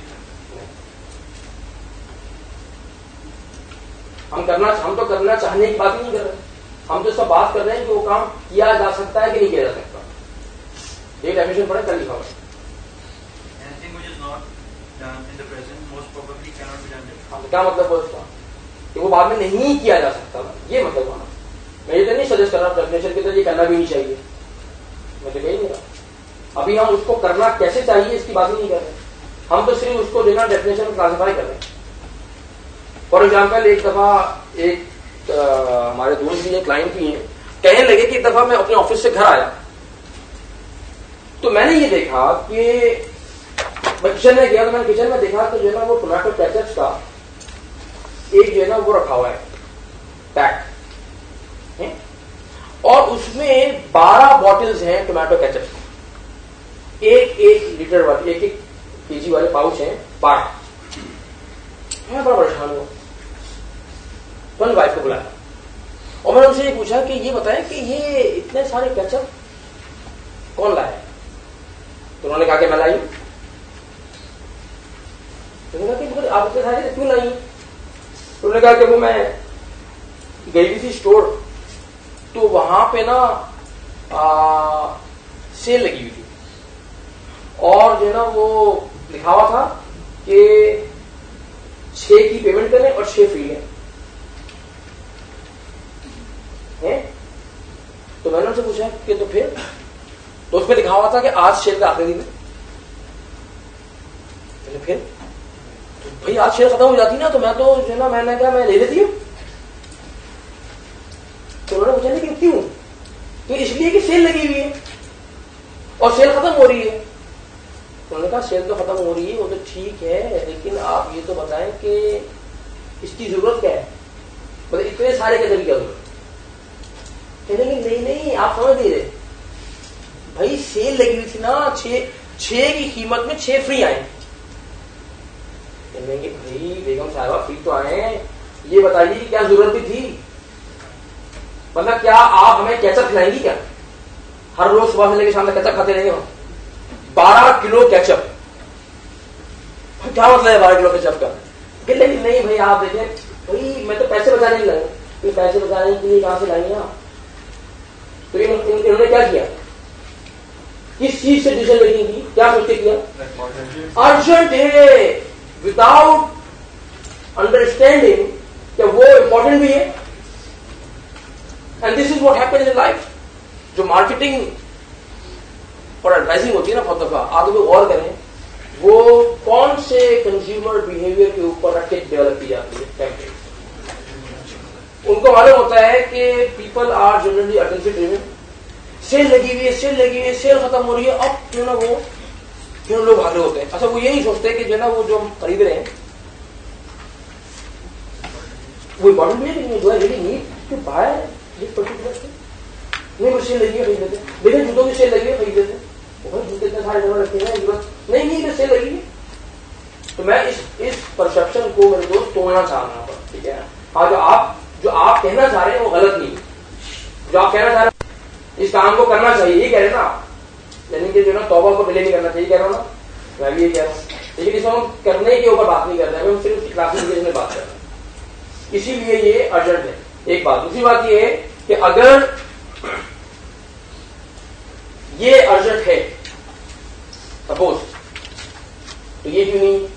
हम तो करना चाहने की बात ही नहीं कर रहे, हम तो सब बात कर रहे हैं कि वो काम किया जा सकता है कि नहीं किया जा सकता। ये डेफिनेशन पढ़े कल लिखा हुआ है। क्या मतलब है उसका कि वो बाद में नहीं किया जा सकता, ये मतलब होना। मैं ये तो नहीं सजेस्ट कर रहा डेफिनेशन के अंदर ये करना भी नहीं चाहिए, मैं तो कही नहीं रहा। अभी हम उसको करना कैसे चाहिए इसकी बात ही नहीं कर रहे, हम तो सिर्फ उसको बिना डेफिनेशन में क्लासिफाई कर रहे हैं। फॉर एग्जाम्पल एक दफा एक हमारे दोस्त भी एक क्लाइंट भी है, कहने लगे कि एक दफा मैं अपने ऑफिस से घर आया तो मैंने ये देखा कि मैं किचन में गया तो मैंने किचन में देखा तो जो है ना वो टोमेटो केचप का एक जो है ना वो रखा हुआ है पैक है, और उसमें 12 बॉटल्स हैं टोमेटो केचप, एक लीटर वाले एक केजी वाले पाउच हैं 12। मैं बड़ा परेशान हुआ तो मैंने वाइफ को बुलाया और मैंने उनसे ये पूछा कि ये बताएं कि ये इतने सारे केचप कौन लाया है। तो उन्होंने कहा कि मैं लाई। तो उन्होंने कहा कि आप इतने सारे क्यों लाई। तो उन्होंने कहा कि वो मैं गई थी स्टोर तो वहां पे ना सेल लगी हुई थी और जो है ना वो लिखा हुआ था कि 6 की पेमेंट करें और 6 फ्री है। तो मैंने उनसे पूछा कि तो फिर तो उसमें लिखा हुआ था कि आज सेल का आखिरी दिन है। फिर तो भाई आज सेल खत्म हो जाती ना तो मैं तो जो है ना मैंने कहा मैं ले लेती हूँ। तो उन्होंने पूछा कि क्यों, तो इसलिए कि सेल लगी हुई है और सेल खत्म हो रही है। उन्होंने कहा सेल तो खत्म हो रही है वो तो ठीक है, लेकिन आप ये तो बताएं कि इसकी जरूरत क्या है, मतलब इतने सारे के तरीके जरूरत। कहने लगे नहीं आप समझ नहीं रहे भाई, सेल लगी हुई थी ना 6 की कीमत में 6 फ्री आए। कहने लगे भाई बेगम साहबा फ्री तो आए, ये बताइए कि क्या जरूरत भी थी, मतलब क्या आप हमें केचप खिलाएंगी क्या, हर रोज सुबह से लेकर शाम तक केचप खाते रहेंगे हम। 12 किलो केचप, क्या मतलब है 12 किलो केचप का। कहने लगे नहीं भाई आप देखें भाई मैं तो पैसे बचाने के लिए, पैसे बचाने के लिए कहां से लाएंगे आप। तो इन्होंने क्या किया, किस चीज से डिसीजन मेकिंग की, क्या सोच के किया, अर्जेंट है, विदाउट अंडरस्टैंडिंग कि वो इंपॉर्टेंट भी है। And this is what happens in life. जो मार्केटिंग और एडवाइजिंग होती है ना बहुत दफा, आप लोग गौर करें वो कौन से कंज्यूमर बिहेवियर के ऊपर रख के डेवलप की जाती है। उनको मालूम होता है कि people are generally urgency driven, sale लगी हुई है, सेल खत्म हो रही है, अब जो ना वो जो लोग भाग रहे होते हैं। अच्छा वो ये नहीं सोचते कि जो ना वो जो हम खरीद रहे हैं वो इम्पोर्टेंट भी है, लेकिन do I really need to buy this particular thing. नहीं कुछ सेल लगी है खरीद देते, लेकिन जूतों की सेल लगी है खरीद देते, जूते इतने सारे जगह रखे हैं जरूरत नहीं सेल लगी है। तो मैं इस परसेप्शन को मेरे दोस्त तोड़ना चाह रहा हूं, ठीक है। हाँ जो आप कहना चाह रहे हैं वो गलत नहीं, जो आप कहना चाह रहे हैं इस काम को करना चाहिए, ये कह रहे हैं ना, यानी कि जो ना तौबा को डिले नहीं करना चाहिए, कह रहा हूँ ना, मैं भी ये कह रहा हूँ। लेकिन इसमें हम करने के ऊपर बात नहीं कर रहे हैं, हम सिर्फ उसकी क्लासिफिकेशन में बात कर रहे हैं, इसीलिए ये अर्जेंट है। एक बात। दूसरी बात ये है कि अगर ये अर्जेंट है सपोज, तो ये क्यों नहीं?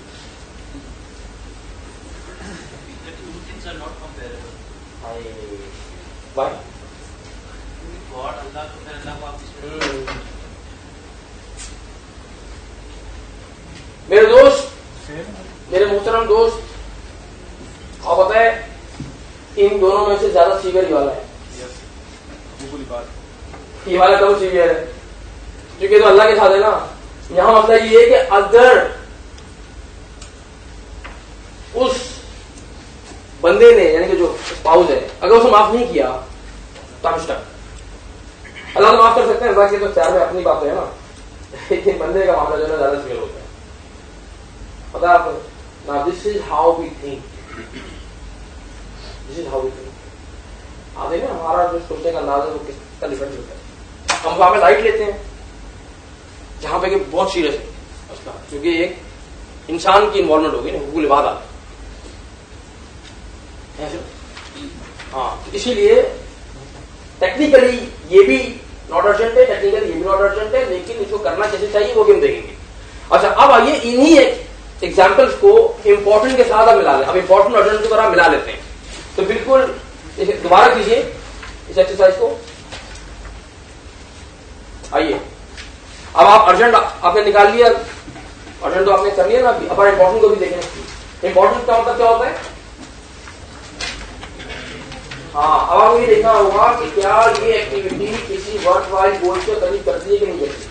मेरे दोस्त, मेरे मोहतरम दोस्त, आप पता है इन दोनों में से ज्यादा सीवियर ये वाला है। ये वाला कब सीवियर है? क्योंकि तो अल्लाह के साथ है ना। यहां मतलब ये है कि अगर उस बंदे ने, यानी कि जो स्पाउस है, अगर उसे माफ नहीं किया तो हम स्टक। अल्लाह तो माफ कर सकते हैं, अल्लाह के तो प्यार में अपनी बात है ना, लेकिन बंदे का मामला जो है ज्यादा सीवियर होता है। पता है आपको ना, this is how we think, this is how we think. आप देखें हमारा जो सोचने का अंदाज है वो किसका डिफरेंस होता है। हम वहां पे लाइट लेते हैं जहां पे कि बहुत सीरियस है मसला, क्योंकि एक इंसान की इन्वॉल्वमेंट होगी ना, हुकूक लिबाद आता है। हाँ, इसीलिए टेक्निकली ये भी नॉट अर्जेंट है, टेक्निकली ये भी नॉट अर्जेंट है, लेकिन इसको करना कैसे चाहिए वो भी हम देखेंगे। अच्छा, अब आइए इन्हीं एग्जाम्पल्स को इंपॉर्टेंट के साथ आप मिला लें। अब इंपॉर्टेंट अर्जेंट की तरह मिला लेते हैं। तो बिल्कुल दोबारा कीजिए इस एक्सरसाइज को। आइए, अब आप अर्जेंट आपने निकाल लिया, अर्जेंट तो आपने कर लिया ना। अब इंपॉर्टेंट को भी देखें। इंपॉर्टेंट का मतलब क्या होता है? हाँ, अब आपको ये देखना होगा कि क्या ये एक्टिविटी किसी वर्क वाइज गोल के करीब करती है कि नहीं करती।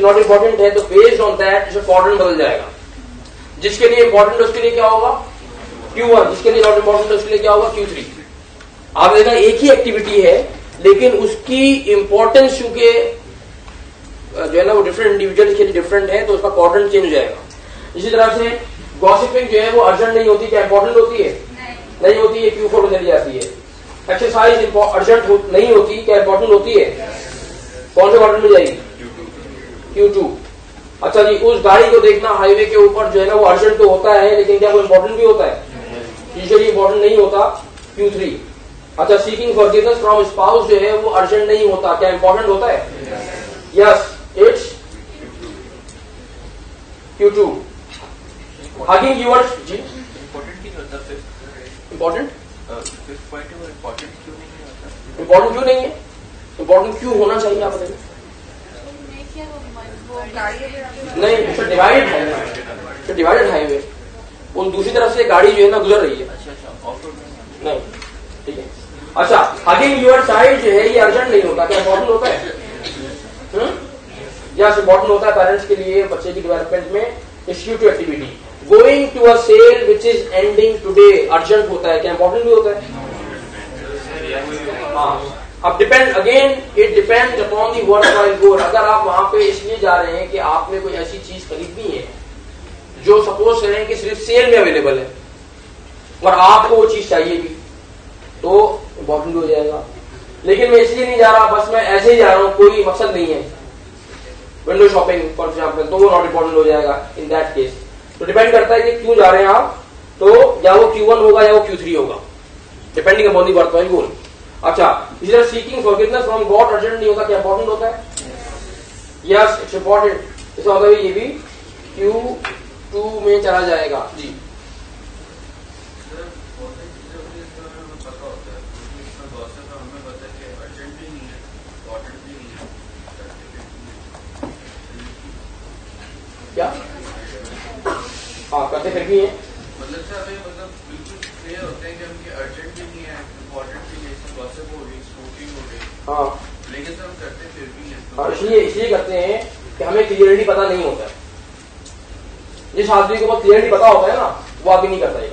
नॉट इंपॉर्टेंट है तो बेस्ड ऑन दैट जो क्वाड्रेंट बदल जाएगा। जिसके लिए इंपॉर्टेंट है उसके लिए क्या होगा? Q1, जिसके लिए नॉट इंपॉर्टेंट है उसके लिए क्या होगा? Q3। आप देखा एक ही एक्टिविटी है, लेकिन उसकी इंपॉर्टेंस चूंकि जो है ना वो डिफरेंट इंडिविजुअल के लिए डिफरेंट है, तो उसका क्वाड्रेंट चेंज हो जाएगा। इसी तरह से गॉसिपिंग जो है वो अर्जेंट नहीं होती, क्या इंपॉर्टेंट होती है? नहीं होती है, Q4 में चली जाती है। एक्सरसाइज अर्जेंट नहीं होती, क्या इंपॉर्टेंट होती है? कौन से क्वाड्रेंट में जाएगी? Q2। अच्छा जी, उस गाड़ी को देखना हाईवे के ऊपर जो है ना वो अर्जेंट तो होता है, लेकिन क्या वो इंपॉर्टेंट भी होता है? यूजुअली इंपॉर्टेंट नहीं होता, Q3। अच्छा, सीकिंग फॉरगिवनेस फ्रॉम स्पाउस जो है वो अर्जेंट नहीं होता, क्या इंपॉर्टेंट होता है? Yes, it's Q2। Hugging yours जी इंपॉर्टेंट नहीं होता। इंपॉर्टेंट इंपॉर्टेंट क्यों नहीं है? इंपॉर्टेंट क्यों होना चाहिए आप बताइए? नहीं, डिवाइडेड हाईवे, डिवाइडेड हाईवे, उन दूसरी तरफ से गाड़ी जो है ना गुजर रही है। नहीं, ठीक है। अच्छा, हगिंग यूअर चाइल्ड जो है ये अर्जेंट नहीं होता, क्या इंपॉर्टेंट होता है? यस, इंपॉर्टेंट होता है पेरेंट्स के लिए बच्चे की डेवलपमेंट में। Institutive activity, going to a sale which is ending today, urgent होता है, क्या इंपॉर्टेंट भी होता है? हाँ। अब depend again, it depends upon the worthwhile goal. अगर आप वहां पे इसलिए जा रहे हैं कि आपने कोई ऐसी चीज खरीदनी है जो सपोज करें कि सिर्फ सेल में अवेलेबल है और आपको वो चीज चाहिए भी, तो इंपॉर्टेंट हो जाएगा। लेकिन मैं इसलिए नहीं जा रहा, बस मैं ऐसे ही जा रहा हूं, कोई मकसद नहीं है, विंडो शॉपिंग फॉर एग्जाम्पल, तो वो नॉट इंपॉर्टेंट हो जाएगा इन दैट केस। तो डिपेंड करता है कि क्यों जा रहे हैं आप, तो या वो Q1 होगा या वो Q3 होगा, depending upon the worthwhile goal. अच्छा, इसी तरह seeking forgiveness from God urgent नहीं होता, क्या इंपॉर्टेंट होता है? Yes, it's important. इसका मतलब ये भी Q2 में चला जाएगा जी। क्या? हाँ, करते फिर भी है, मतलब बिल्कुल क्लियर होते हैं कि हमके अर्जेंट भी नहीं है, इम्पोर्टेंट भी नहीं है, गॉसिप हो गई, स्मोकिंग हो गई। हाँ, लेकिन हम करते फिर भी हैं। और इसलिए करते हैं कि हमें क्लियरली पता नहीं होता है। जिस आदमी को बहुत क्लियरली पता होता है ना, वो आगे नहीं करता है।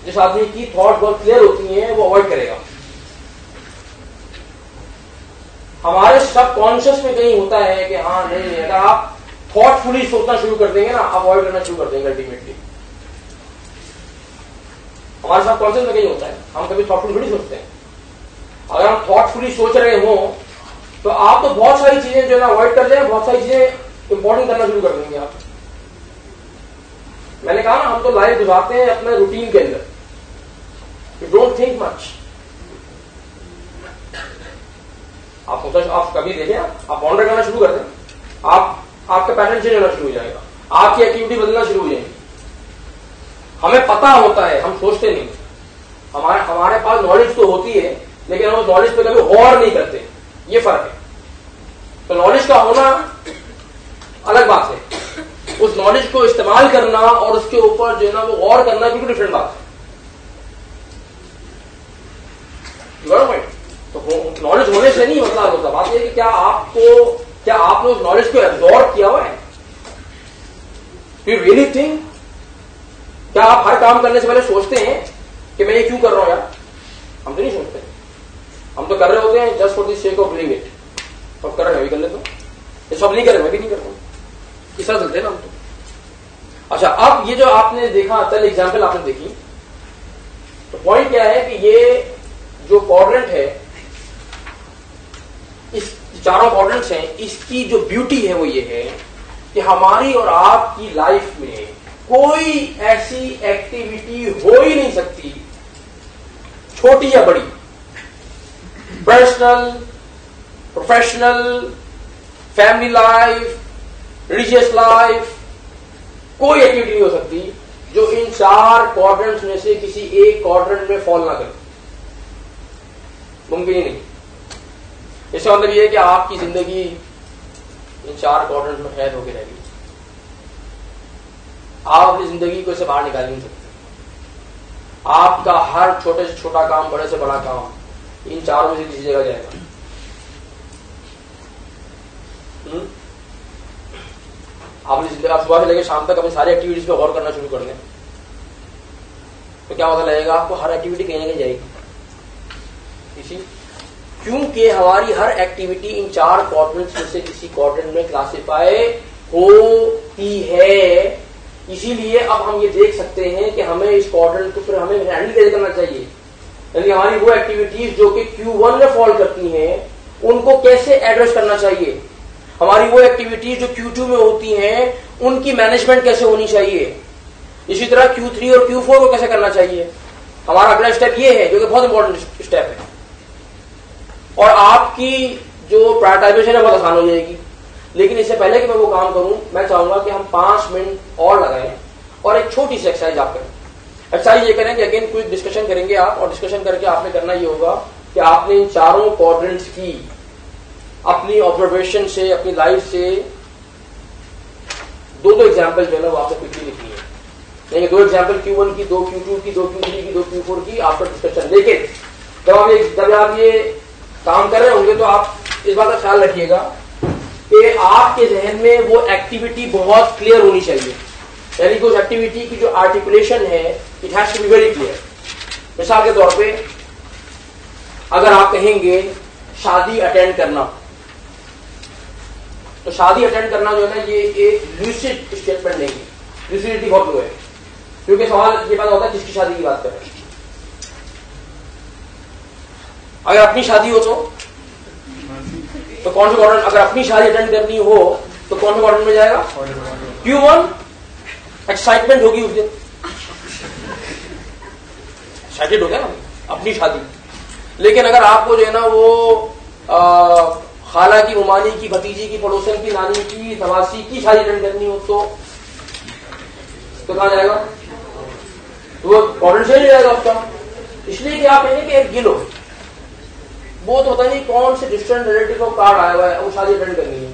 जिस आदमी की थॉट बहुत क्लियर होती हैं वो अवॉइड करेगा। हमारे सबकॉन्शियस में कहीं होता है कि हाँ नहीं, अगर आप थॉटफुली सोचना शुरू कर देंगे ना, अवॉइड करना शुरू कर देंगे अल्टीमेटली। हमारे सबकॉन्शियस में कहीं होता है, हम कभी थॉटफुली थोड़ी सोचते हैं। अगर हम थॉटफुली सोच रहे हो तो आप तो बहुत सारी चीजें जो है ना अवॉइड कर जाए, बहुत सारी चीजें इंपॉर्टेंट करना शुरू कर देंगे आप। मैंने कहा ना, हम तो लाइफ गुजारते हैं अपने रूटीन के अंदर, यू डोंट थिंक मच। आप सोचा, आप कभी देखें, आप वॉन्डर करना शुरू कर दें, आपका पैटर्न चेंज होना शुरू हो जाएगा, आपकी एक्टिविटी बदलना शुरू हो जाएगी। हमें पता होता है, हम सोचते नहीं। हमारे पास नॉलेज तो होती है, लेकिन हम उस नॉलेज पे कभी गौर नहीं करते, ये फर्क है। तो नॉलेज का होना अलग बात है, उस नॉलेज को इस्तेमाल करना और उसके ऊपर जो है ना वो गौर करना बिल्कुल डिफरेंट बात है। तो नॉलेज होने से नहीं मतलब होता, बात यह कि क्या आपने उस नॉलेज को एब्जॉर्ब किया हुआ है? You really think? क्या आप हर काम करने से पहले सोचते हैं कि मैं ये क्यों कर रहा हूं यार? हम तो नहीं सोचते, हम तो कर रहे होते हैं just for the sake of doing it. सब कर रहे हैं, भी कर लेता हूं, ये सब नहीं कर रहे, मैं भी नहीं करता हूं, इस तरह चलते हैं ना हम तो। अच्छा, अब ये जो आपने देखा, चल एग्जाम्पल आपने देखी, तो पॉइंट क्या है कि ये जो क्वाड्रेंट है, इस चारों क्वाड्रेंट्स हैं, इसकी जो ब्यूटी है वो ये है कि हमारी और आपकी लाइफ में कोई ऐसी एक्टिविटी हो ही नहीं सकती, छोटी या बड़ी, personal, professional, family life, religious life, कोई एक्टिविटी नहीं हो सकती जो इन चार क्वाड्रेंट्स में से किसी एक क्वाड्रेंट में फॉल ना करे। मुमकिन ही नहीं। इसका मतलब यह है कि आपकी जिंदगी इन चार क्वाड्रेंट में कैद होकर रहेगी। आप अपनी जिंदगी को इससे बाहर निकाल नहीं सकते। आपका हर छोटे से छोटा काम, बड़े से बड़ा काम इन चारों में से किसी जगह जाएगा। आपने जिंदगी, आप सुबह से लेकर शाम तक अपनी सारी एक्टिविटीज पे गौर करना शुरू कर दें तो क्या पता लगेगा आपको हर एक्टिविटी कहीं ना कहीं जाएगी। इसी क्योंकि हमारी हर एक्टिविटी इन चार क्वाड्रेंट्स में से किसी क्वाड्रेंट में क्लासिफाई होती है। इसीलिए अब हम ये देख सकते हैं कि हमें इस क्वाड्रेंट को फिर हमें हैंडल कैसे करना चाहिए, यानी हमारी वो एक्टिविटीज जो कि Q1 में फॉल करती हैं उनको कैसे एड्रेस करना चाहिए, हमारी वो एक्टिविटीज जो Q2 में होती हैं उनकी मैनेजमेंट कैसे होनी चाहिए, इसी तरह Q3 और Q4 को कैसे करना चाहिए। हमारा अगला स्टेप ये है जो कि बहुत इंपॉर्टेंट स्टेप है, और आपकी जो प्रायोरिटाइजेशन है बहुत आसान हो जाएगी। लेकिन इससे पहले कि मैं वो काम करूं, मैं चाहूंगा कि हम 5 मिनट और लगाएं और एक छोटी सी एक्सरसाइज आप करें। एक्सरसाइज ये करेंगे, अगेन क्विक डिस्कशन करेंगे आप, और डिस्कशन करके आपने करना ये होगा कि आपने इन चारों क्वाड्रेंट्स की अपनी ऑब्जर्वेशन से, अपनी लाइफ से दो एग्जाम्पल जो है ना वो आपको क्विकली लिखनी है। यानी 2 एग्जाम्पल Q1 की, 2 Q2 की, 2 Q3 की, 2 Q4 की आफ्टर डिस्कशन। लेकिन जब आप ये काम कर रहे होंगे तो आप इस बात का ख्याल रखिएगा कि आपके जहन में वो एक्टिविटी बहुत क्लियर होनी चाहिए, यानी कि उस एक्टिविटी की जो आर्टिकुलेशन है it has to be very clear. मिसाल के तौर पे अगर आप कहेंगे शादी अटेंड करना, तो शादी अटेंड करना जो है ना ये एक लूसिड स्टेटमेंट नहीं है, लूसिडिटी बहुत लो है, क्योंकि सवाल ये पता होता है किसकी शादी की बात कर रहे हैं। अगर अपनी शादी हो तो कौन से क्वाड्रेंट, अगर अपनी शादी अटेंड करनी हो तो कौन से क्वाड्रेंट में जाएगा? Q1, एक्साइटमेंट होगी उस दिन, एक्साइटेड हो गया ना अपनी शादी। लेकिन अगर आपको जो है ना वो खाला की, उमानी की, भतीजी की, पड़ोसन की, नानी की, नवासी की शादी अटेंड करनी हो तो कहां जाएगा? तो वो क्वाड्रेंट से जाएगा उसका। इसलिए कि आप कहेंगे कि एक गिलो, वो तो पता नहीं कौन से डिस्टेंट रिलेटिव का कार्ड आया हुआ है, वो शादी अटेंड करनी है,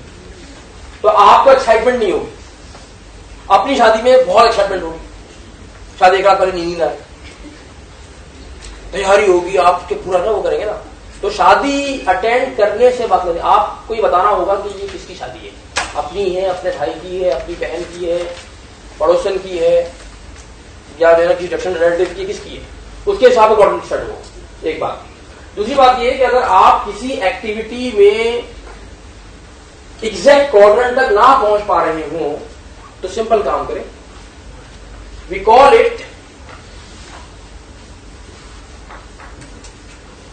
तो आपको एक्साइटमेंट नहीं होगी। अपनी शादी में बहुत एक्साइटमेंट होगी, शादी एक रात पहले नींद आए, तैयारी होगी, आपके पूरा ना वो करेंगे ना। तो शादी अटेंड करने से बात नहीं, आपको ये बताना होगा कि ये किसकी शादी है, अपनी है, अपने भाई की है, अपनी बहन की है, पड़ोसन की है, या जो है ना किसी डिफरेंट रिलेटिव की, किसकी है, उसके हिसाब से कोऑर्डिनेट सेट होगा। एक बात। दूसरी बात ये है कि अगर आप किसी एक्टिविटी में एग्जैक्ट कोऑर्डिनेट तक ना पहुंच पा रहे हो तो सिंपल काम करें, we call it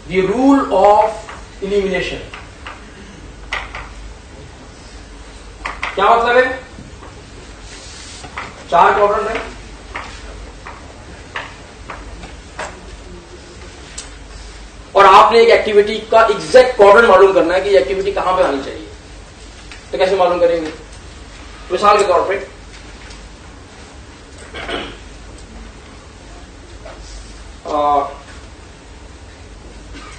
the rule of elimination. क्या मतलब है? 4 क्वाड्रेंट है, और आपने एक एक्टिविटी का एग्जैक्ट क्वाड्रेंट मालूम करना है कि ये एक्टिविटी कहां पे आनी चाहिए। तो कैसे मालूम करेंगे? मिसाल के तौर पे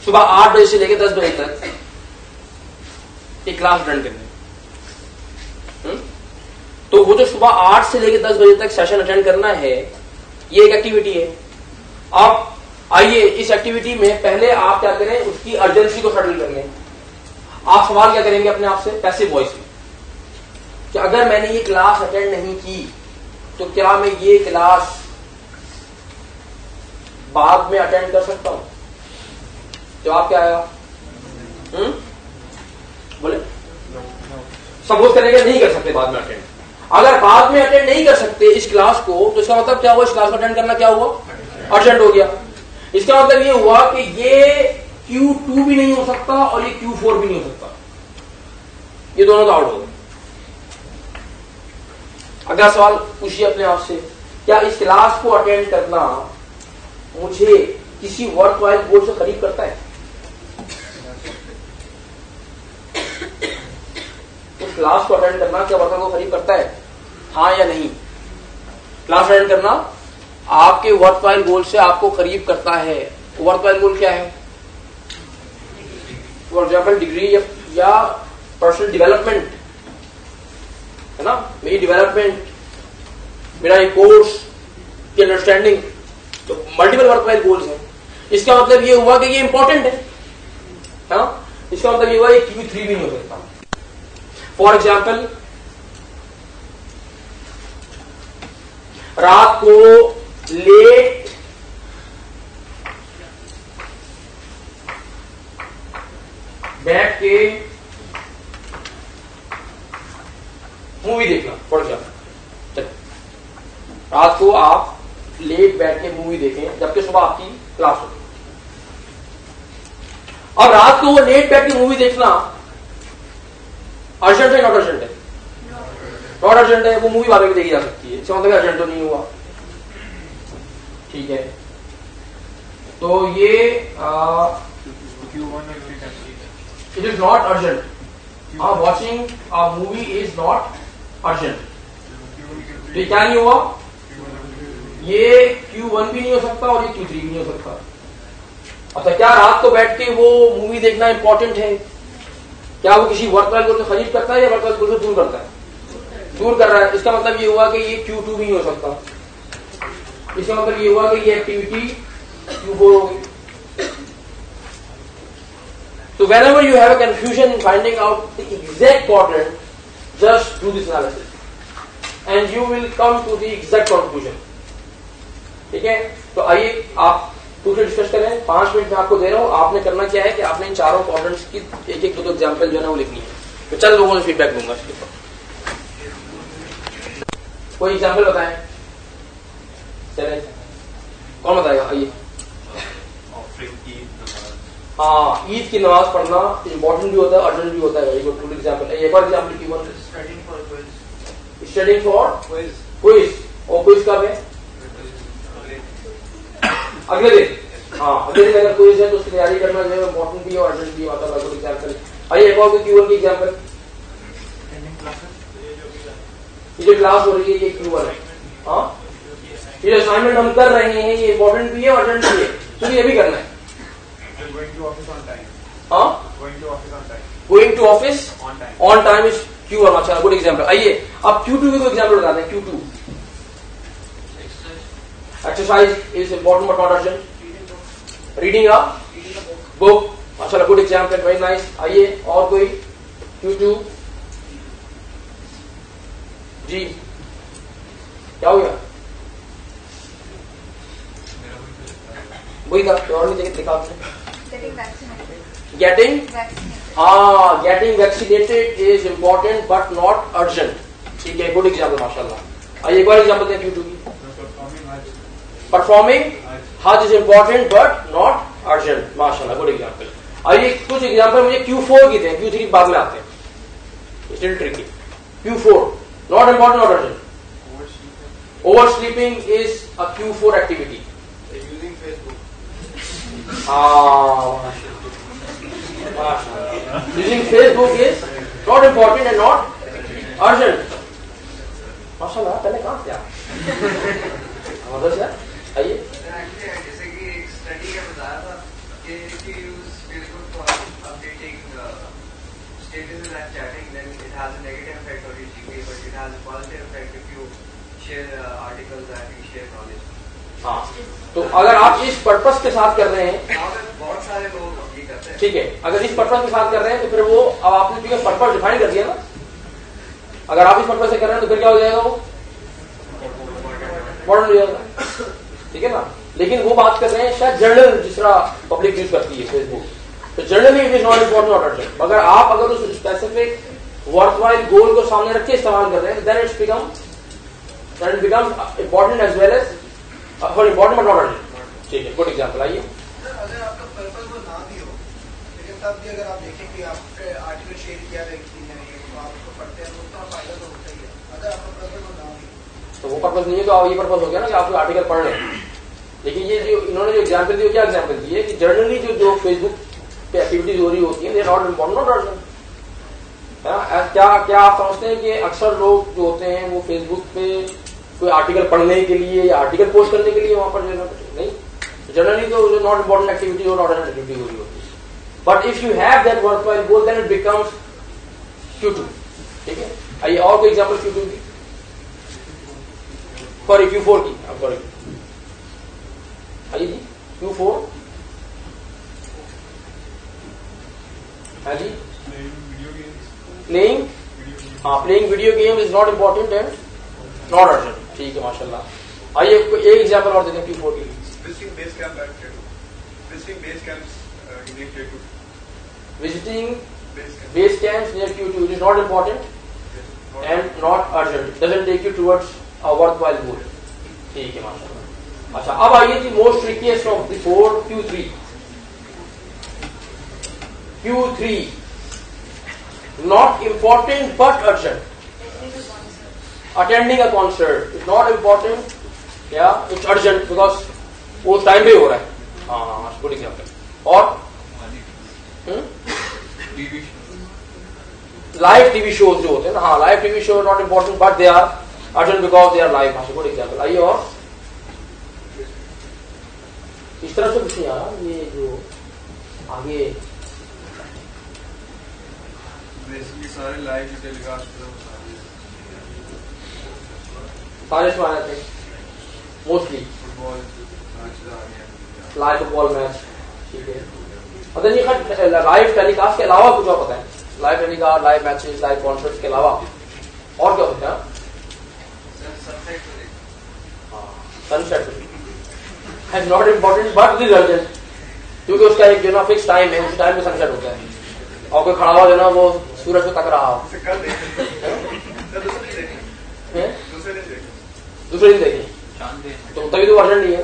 सुबह 8 बजे से लेकर 10 बजे तक एक क्लास अटेंड करनी है। तो वो जो सुबह 8 से लेकर 10 बजे तक सेशन अटेंड करना है, ये एक एक्टिविटी है। अब आइए इस एक्टिविटी में पहले आप क्या करें, उसकी अर्जेंसी को सेटल कर लें। आप सवाल क्या करेंगे अपने आप से पैसिव वॉइस में कि अगर मैंने ये क्लास अटेंड नहीं की तो क्या मैं ये क्लास बाद में अटेंड कर सकता हूं? जवाब क्या आएगा? बोले सपोज करेंगे नहीं कर सकते बाद में अटेंड। अगर बाद में अटेंड नहीं कर सकते इस क्लास को तो इसका मतलब क्या हुआ? इस क्लास को अटेंड करना क्या हुआ? अर्जेंट हो गया। इसका मतलब ये हुआ कि ये Q2 भी नहीं हो सकता और ये Q4 भी नहीं हो सकता, ये दोनों तो आउट हो गए। अगला सवाल पूछिए अपने आप से, क्या इस क्लास को अटेंड करना मुझे किसी वर्थवाइल गोल से करीब करता है? उस क्लास को अटेंड करना क्या वर्थवाइल को करीब करता है? हाँ या नहीं? क्लास अटेंड करना आपके वर्थवाइल गोल से आपको करीब करता है। वर्थवाइल गोल क्या है? फॉर एग्जाम्पल डिग्री या पर्सनल डेवलपमेंट है ना, मेरी डेवलपमेंट, मेरा एक कोर्स की अंडरस्टैंडिंग, तो मल्टीपल वर्थवाइल गोल्स हैं। इसका मतलब ये हुआ कि ये इंपॉर्टेंट है ना? इसका मतलब ये हुआ ये Q3 भी नहीं हो सकता। फॉर एग्जाम्पल रात को लेट बैठ के मूवी देखना। फॉर एग्जाम्पल रात को आप लेट बैठ के मूवी देखें जबकि सुबह आपकी क्लास होगी। और रात को वो लेट बैठ के मूवी देखना अर्जेंट है, नॉट अर्जेंट है? नॉट अर्जेंट है, वो मूवी बाद में देखी जा सकती है। इसका मतलब अर्जेंट तो नहीं हुआ, ठीक है? तो ये it is not urgent. Watching a movie is not urgent. तो ये क्या नहीं हुआ? ये Q1 भी नहीं हो सकता और ये Q3 भी नहीं हो सकता। अच्छा, क्या रात को बैठ के वो मूवी देखना इंपॉर्टेंट है? क्या वो किसी वर्थवाइल गोल से करीब करता है या वर्थवाइल गोल से दूर करता है? दूर कर रहा है। इसका मतलब ये हुआ कि ये Q2 भी नहीं हो सकता। इसका मतलब ये हुआ कि ये एक्टिविटी Q4 होगी। So whenever you have a confusion in finding out the exact quadrant, just do this analysis and you will come to the exact conclusion. ठीक है? तो आइए आप दूसरे डिस्कस करें। 5 मिनट में आपको दे रहा हूं। आपने करना क्या है कि आपने इन चारों क्वाड्रेंट्स की एक एक दो एग्जाम्पल जो है ना वो लिखनी है। तो चल लोगों ने फीडबैक दूंगा इसके ऊपर। कोई एग्जाम्पल बताएं? चले कौन बताएगा? आइए। हाँ, ईद की नमाज पढ़ना इंपॉर्टेंट भी होता है, अर्जेंट भी होता है। Very good example. एक और एग्जाम्पल की वन स्टडिंग फॉर क्विज। और क्विज कब है? अगले दिन। हाँ, अगले दिन अगर क्विज है तो उसकी तैयारी करना जो है इंपॉर्टेंट भी है और अर्जेंट भी होता है। Good example. आइए एक और कोई Q1 की एग्जाम्पल। ये जो क्लास हो रही है ये Q1 है। हाँ, ये जो असाइनमेंट हम कर रहे हैं ये इंपॉर्टेंट भी है और अर्जेंट भी है, तो ये भी करना है। Going to office on time. हाँ, Going to office on time. Going to office On time. on time is Q1। अच्छा, गुड एग्जाम्पल। आइए अब Q2 की कोई एग्जाम्पल बताते हैं। Q2 exercise is important but not urgent. Reading a book. अच्छा, गुड एग्जाम्पल, वेरी नाइस। आइए और कोई Q2 जी क्या हो गया? वही था, और नहीं देखा आपने? Getting vaccinated. Getting Vaccinated. Getting vaccinated is important but not urgent. ठीक है, गुड एग्जाम्पल माशाल्लाह. आइए एक और एग्जाम्पल दें Q2 की. परफॉर्मिंग हज is important but not urgent. माशाल्लाह, गुड एग्जाम्पल. आइए कुछ एग्जाम्पल मुझे Q4 की दें. Q3 बाद में आते हैं, still tricky. Q4 not important, not urgent. Over sleeping is a Q4 activity. Using Facebook. Using Facebook is not important and not urgent. माशाल्लाह, पहले कहाँ थे आप? मदद से आइए. जैसे कि एक स्टडी का बताया था कि if you use Facebook for updating statuses and chatting, then it has a negative effect on your GPA, but it has a positive effect if you share articles and you share knowledge. हाँ, तो अगर आप इस पर्पस के साथ कर रहे हैं, बहुत सारे लोग ये करते हैं. ठीक है, अगर इस पर्पस के साथ कर रहे हैं तो फिर वो, अब आपने जो पर्पस डिफाइन कर दिया ना, अगर आप इस पर्पस से कर रहे हैं तो फिर क्या हो जाएगा, वो मॉडर्न हो जाएगा. ठीक है ना. लेकिन वो बात कर रहे हैं शायद जर्नल जिस तरह पब्लिक यूज करती है फेसबुक, तो generally it is not important, not urgent. अगर उस स्पेसिफिक वर्थवाइल गोल को सामने रख के इस्तेमाल कर रहे हैं, then it becomes important as well as important but not urgent. ठीक है, गुड एग्जाम्पल. आइए. अगर आपका पर्पस वो ना भी हो, लेकिन तब भी अगर आप देखें कि आपके आर्टिकल शेयर किया है किसी ने, तो आप उसको पढ़ते हैं तो उसका फायदा तो होता ही है. अगर आपका पर्पस वो ना भी, तो वो पर्पस नहीं है, तो ये पर्पस हो गया ना कि आप आर्टिकल पढ़ लें. लेकिन ये जो इन्होंने जो एग्जाम्पल दी, क्या एग्जाम्पल दी है कि जर्नली जो फेसबुक पे एक्टिविटीज हो रही होती है, they not important, not urgent. क्या आप समझते हैं कि अक्सर लोग जो होते हैं वो फेसबुक पे कोई आर्टिकल पढ़ने के लिए या आर्टिकल पोस्ट करने के लिए वहां पर नहीं. जनरली तो नॉट इम्पोर्टेंट एक्टिविटी और नॉट अर्जेंट एक्टिविटी हो रही होती है. But if you have that worthwhile goal, then it becomes Q2. ठीक है. आइए और कोई एग्जाम्पल Q2 की, सॉरी Q4 की. सॉरी, आइए जी. Q4. हाँ जी. प्लेइंग, हाँ, playing video game is not important and not urgent. ठीक है, माशाल्लाह. आइए एक एग्जाम्पल और देते हैं Q4 की. Visiting base camp at K2. Visiting base camps near K2. Visiting base camps near Q2 is not important and not urgent. It doesn't take you towards a worthwhile goal. ठीक है, माशाल्लाह. अच्छा, अब आइए जी most trickiest of the four, Q3. Q3 not important but urgent. Attending a concert is not important, yeah, it's urgent because वो टाइम पे हो रहा है. हाँ, गुड एग्जाम्पल. और लाइव टीवी शोज जो होते हैं ना, हाँ, live TV show not important but they are urgent because they are live. हाँ, गुड एग्जाम्पल. आइए और इस तरह से कुछ नहीं आ रहा. ये जो आगे सारे लाइव टेलीकास्ट सारे इसमें आ जाते हैं mostly. Football live football match. ठीक है. अगर ये लाइव टेलीकास्ट के अलावा कुछ और पता है? Live telecast, live matches, live concerts के अलावा और क्या होता है? सनसेट है not important but is urgent, क्योंकि उसका एक जो ना फिक्स टाइम है, उस टाइम में सनसेट होता है. और कोई खड़ा हुआ जो ना वो सूरज को तक रहा हो, दूसरे दिन देखें तो तभी तो अर्जेंट नहीं है.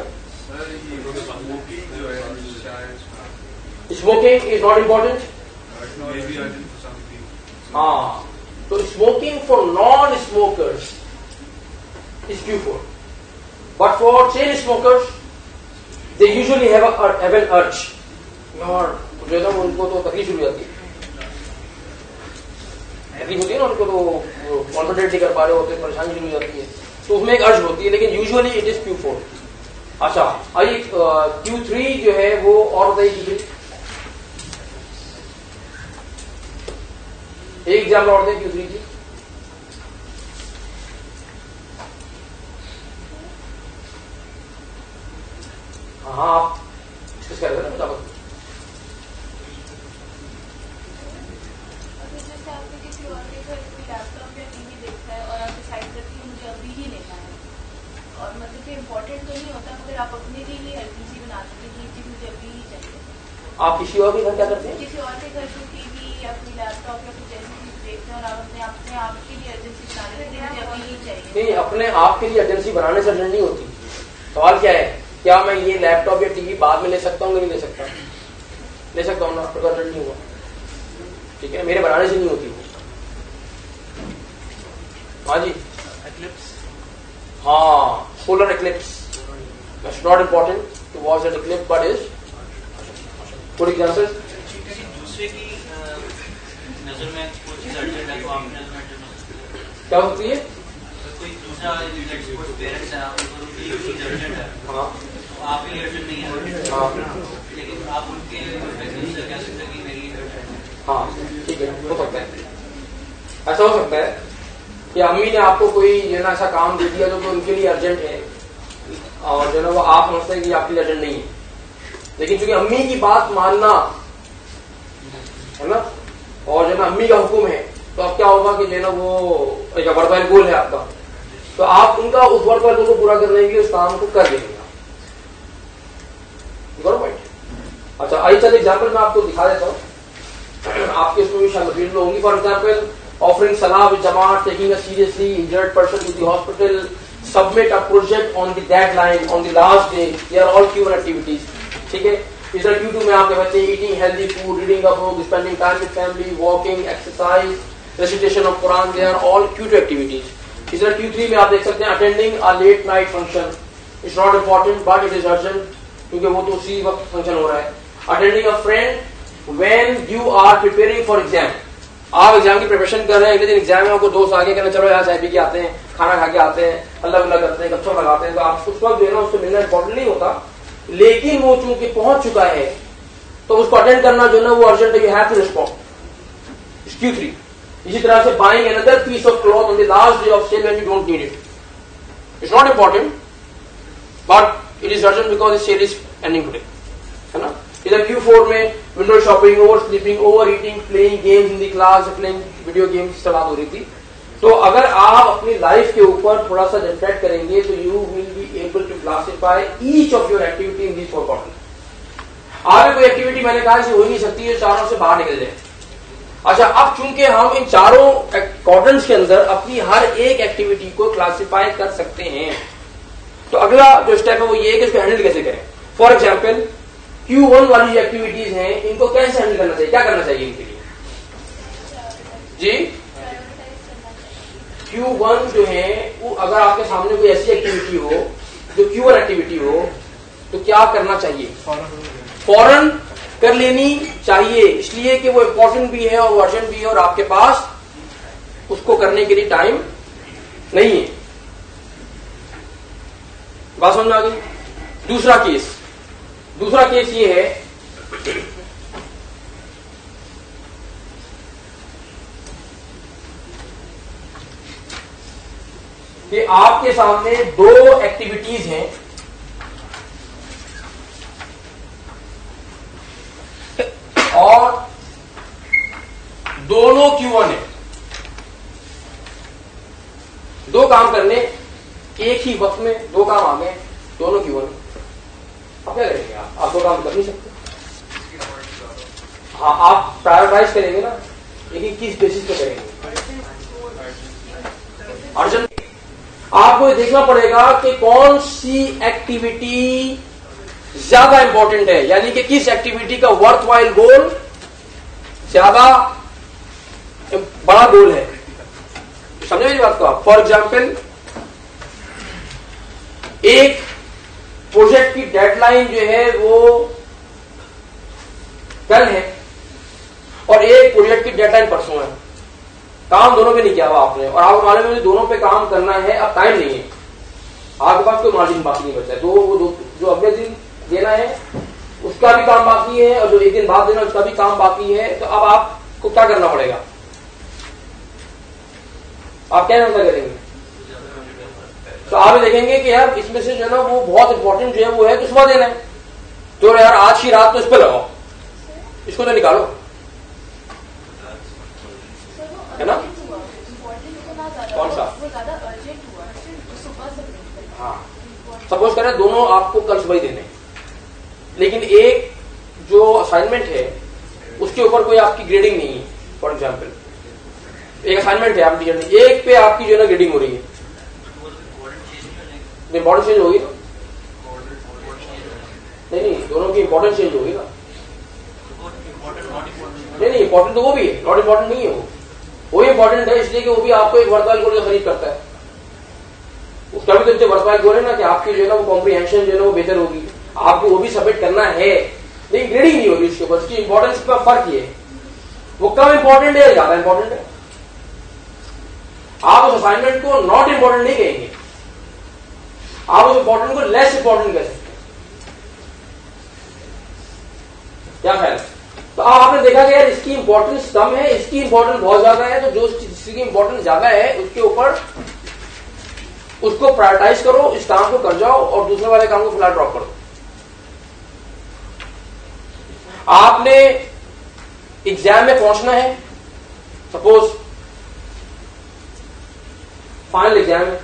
Smoking is not important. हाँ, तो smoking for non smokers is Q4, but for chain smokers they usually have an अर्ज. और जो है ना उनको तो तकलीफ शुरू हो जाती है, तकलीफ होती है ना उनको, तो कॉन्सेंट्रेट नहीं कर पा रहे होते, परेशानी शुरू हो जाती है, तो उसमें एक अर्ज होती है. लेकिन यूजुअली इट इज Q4. अच्छा, आइए Q3 जो है वो और बताइए. Q3 एक एग्जाम्पल और दें Q3 की. हाँ, आप डिस्कस कर रहे हैं ना. जैसे आपने किसी और के घर कोई लैपटॉप या टीवी देखा है और आप डिसाइड करते हैं मुझे अभी ही लेना है, और मतलब कि इम्पोर्टेंट तो नहीं होता, मगर आप अपने लिए ही एलपीसी बनाते हैं कि आप किसी और के घर क्या करते हैं? किसी और के घर जो टीवी या कोई लैपटॉप या कुछ ऐसी चीज देखते हैं और आप अपने आप के लिए एजेंसी बना लेते हैं, मुझे अभी ही चाहिए। नहीं, अपने आप के लिए एजेंसी बनाने से अर्जेंट नहीं होती। सवाल क्या है, क्या मैं ये लैपटॉप या टीवी बाद में ले सकता हूँ कि नहीं ले सकता? ले सकता हूँ ना, तो अर्जेंट नहीं हुआ। ठीक है, मेरे बनाने से नहीं होती। हाँ जी, हाँ, solar eclipse. It's not important to watch that eclipse, but is good example. किसी दूसरे की नजर में कोई चीज अर्जेंट है तो आपकी नजर में अर्जेंट हो सकती है। क्या होती है? कोई दूसरा पेरेंट्स है, उनको चीज अर्जेंट है, हाँ, तो आपके लिए अर्जेंट नहीं है। हाँ, लेकिन आप उनके से कह सकते हैं कि मेरी अर्जेंट है। हाँ, ठीक है, हो सकता है। ऐसा हो सकता है कि अम्मी ने आपको कोई जो ना ऐसा काम दे दिया जो कि उनके लिए अर्जेंट है, और जो ना वो आप समझते हैं कि आपके लिए अर्जेंट नहीं है, लेकिन चूंकि अम्मी की बात मानना है ना, और जो ना अम्मी का हुक्म है, तो अब क्या होगा कि जो ना वो एक वर्कवाइल गोल है आपका, तो आप उनका उस वर्कवाइल गोल को पूरा करने के लिए उस काम को कर देंगे। अच्छा, आइए चल एग्जाम्पल मैं आपको दिखा देता हूँ, आपके इसमें भी शामिल होंगी। For example, offering salah with jamaat, taking a seriously injured person to the hospital, submit a project on the deadline, on the last day. They are all Q1 activities. ठीक है, इधर Q2 में आपके बच्चे eating healthy food, reading a book, spending time with family, walking, exercise, recitation of Quran. They are all Q2 activities. इधर Q3 में आप देख सकते हैं attending a late night function. It's not important, but it is urgent क्योंकि वो तो उसी वक्त फंक्शन हो रहा है. Attending a friend when you are preparing for exam. आप एग्जाम की प्रिपरेशन कर रहे हैं, अगले दिन एग्जाम में आपको दोस्त आगे कहना चलो यार चाय पी के आते हैं, खाना खा के आते हैं, अल्लाह अल्लाह करते हैं, गपशप लगाते हैं, तो आप उस वक्त जो है ना उससे मिलना इंपॉर्टेंट नहीं होता, लेकिन वो चूंकि पहुंच चुका है तो उसको अटेंड करना जो है ना वो अर्जेंट है, you have to respond. Q3। इसी तरह से buying another piece of cloth on the last day of sale when you don't need it, it's not important but it is urgent because sale is ending today, है ना। इधर Q4 में window shopping, over sleeping, over eating, playing games in the class, playing video games की बात हो रही थी। तो अगर आप अपनी लाइफ के ऊपर थोड़ा सा रिफ्लेक्ट करेंगे तो you will be able to classify each of your activity in this 4 quadrant. आगे कोई एक्टिविटी मैंने कहा हो ही नहीं सकती है, चारों से बाहर निकल जाए। अच्छा, अब चूंकि हम इन चारों क्वाड्रेंट्स के अंदर अपनी हर एक एक्टिविटी को क्लासिफाई कर सकते हैं, तो अगला जो स्टेप है वो ये है कि इसको हैंडल कैसे करें। फॉर एग्जाम्पल, Q1 वाली जो एक्टिविटीज हैं इनको कैसे हैंडल करना चाहिए, क्या करना चाहिए इनके लिए जी? Q1 जो है वो अगर आपके सामने कोई ऐसी एक्टिविटी हो जो Q1 एक्टिविटी हो तो क्या करना चाहिए? फौरन कर लेनी चाहिए, इसलिए कि वो इम्पोर्टेंट भी है और वो अर्जेंट भी है और आपके पास उसको करने के लिए टाइम नहीं है। बात समझ में आ गई? दूसरा केस ये है कि आपके सामने 2 एक्टिविटीज हैं, और दोनों Q1 है। 2 काम करने, एक ही वक्त में 2 काम आ गए, दोनों Q1। आप क्या करेंगे? आप 2 काम कर नहीं सकते। हाँ, आप प्रायोरिटाइज करेंगे ना, लेकिन किस बेसिस पे करेंगे? अर्जेंट। आपको देखना पड़ेगा कि कौन सी एक्टिविटी ज्यादा इंपॉर्टेंट है, यानी कि किस एक्टिविटी का वर्थवाइल गोल ज्यादा बड़ा गोल है। समझे मेरी बात को आप? फॉर एग्जाम्पल, एक प्रोजेक्ट की डेडलाइन जो है वो कल है और एक प्रोजेक्ट की डेडलाइन परसों है। काम दोनों पे नहीं किया हुआ आपने, और आपको मालूम है दोनों पे काम करना है, अब टाइम नहीं है, आपके पास कोई मार्जिन बाकी नहीं बचा है। जो अगले दिन देना है उसका भी काम बाकी है, और जो एक दिन बाद देना उसका भी काम बाकी है। तो अब आपको क्या करना पड़ेगा? आप क्या करेंगे? तो आप देखेंगे कि यार इसमें से जो है ना वो बहुत इंपॉर्टेंट जो है वो है तो सुबह देना है, तो यार आज की रात तो इस पर लगाओ, इसको तो निकालो, है ना? कौन सा? हाँ, सपोज करें दोनों आपको कल सुबह ही देने, लेकिन एक जो असाइनमेंट है उसके ऊपर कोई आपकी ग्रेडिंग नहीं है। फॉर एग्जाम्पल एक असाइनमेंट है आप टीचर ने, एक पे आपकी जो है ना ग्रेडिंग हो रही है, इम्पोर्टेंस चेंज होगी ना? नहीं, दोनों की इम्पोर्टेंस चेंज होगी ना? नहीं, इम्पोर्टेंट तो वो भी है, नॉट इम्पोर्टेंट नहीं है वो इम्पोर्टेंट है इसलिए कि वो भी आपको एक वर्तवाइल गोल खरीद करता है। उसका भी तो इतने वर्तवाइल गोल है ना कि आपकी जो है ना वो कॉम्प्रीहेंशन जो है ना वो बेहतर होगी, आपको वो भी सबमिट करना है, लेकिन ग्रेडिंग नहीं होगी उसके ऊपर। उसकी इंपॉर्टेंस का फर्क ये है, वो कम इंपॉर्टेंट है या ज्यादा इंपॉर्टेंट है। आप उस असाइनमेंट को नॉट इंपॉर्टेंट नहीं कहेंगे, आप उस इंपॉर्टेंट को लेस इंपॉर्टेंट कह सकते हैं। क्या ख्याल है? तो आपने देखा कि यार इसकी इंपॉर्टेंस कम है, इसकी इंपॉर्टेंस बहुत ज्यादा है, तो जो जिसकी इंपॉर्टेंस ज्यादा है उसके ऊपर उसको प्रायोरिटाइज करो, इस काम को कर जाओ और दूसरे वाले काम को फिलहाल ड्रॉप करो। आपने एग्जाम में पहुंचना है, सपोज फाइनल एग्जाम है,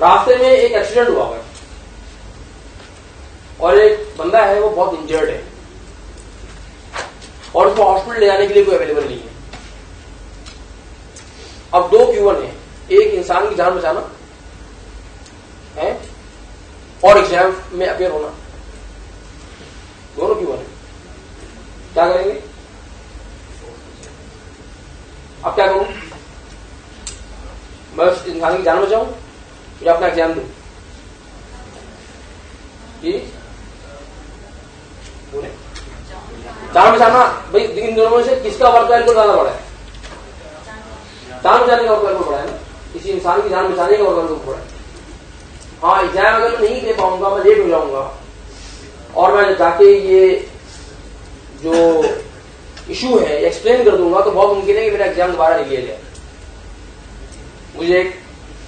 रास्ते में एक एक्सीडेंट हुआ है और एक बंदा है वो बहुत इंजर्ड है और उसको हॉस्पिटल ले जाने के लिए कोई अवेलेबल नहीं है। अब 2 Q1 है, एक इंसान की जान बचाना है और एग्जाम में अपेयर होना, दोनों Q1 है। क्या करेंगे? अब क्या करूं? मैं उस इंसान की जान बचाऊं या अपना एग्जाम दूं? जी बोले जान बचाना भाई, इन दोनों में से किसका वर्तवाइल को ज्यादा बड़ा है? जान बचाने का वर्तवाइल को बड़ा है ना, किसी इंसान की जान बचाने का वर्तवाइल को बड़ा है। हाँ, एग्जाम अगर मैं नहीं दे पाऊंगा, मैं लेट हो जाऊंगा और मैं जाके ये जो इशू है एक्सप्लेन कर दूंगा तो बहुत मुमकिन है कि मेरा एग्जाम दोबारा नहीं लिया जाए। मुझे एक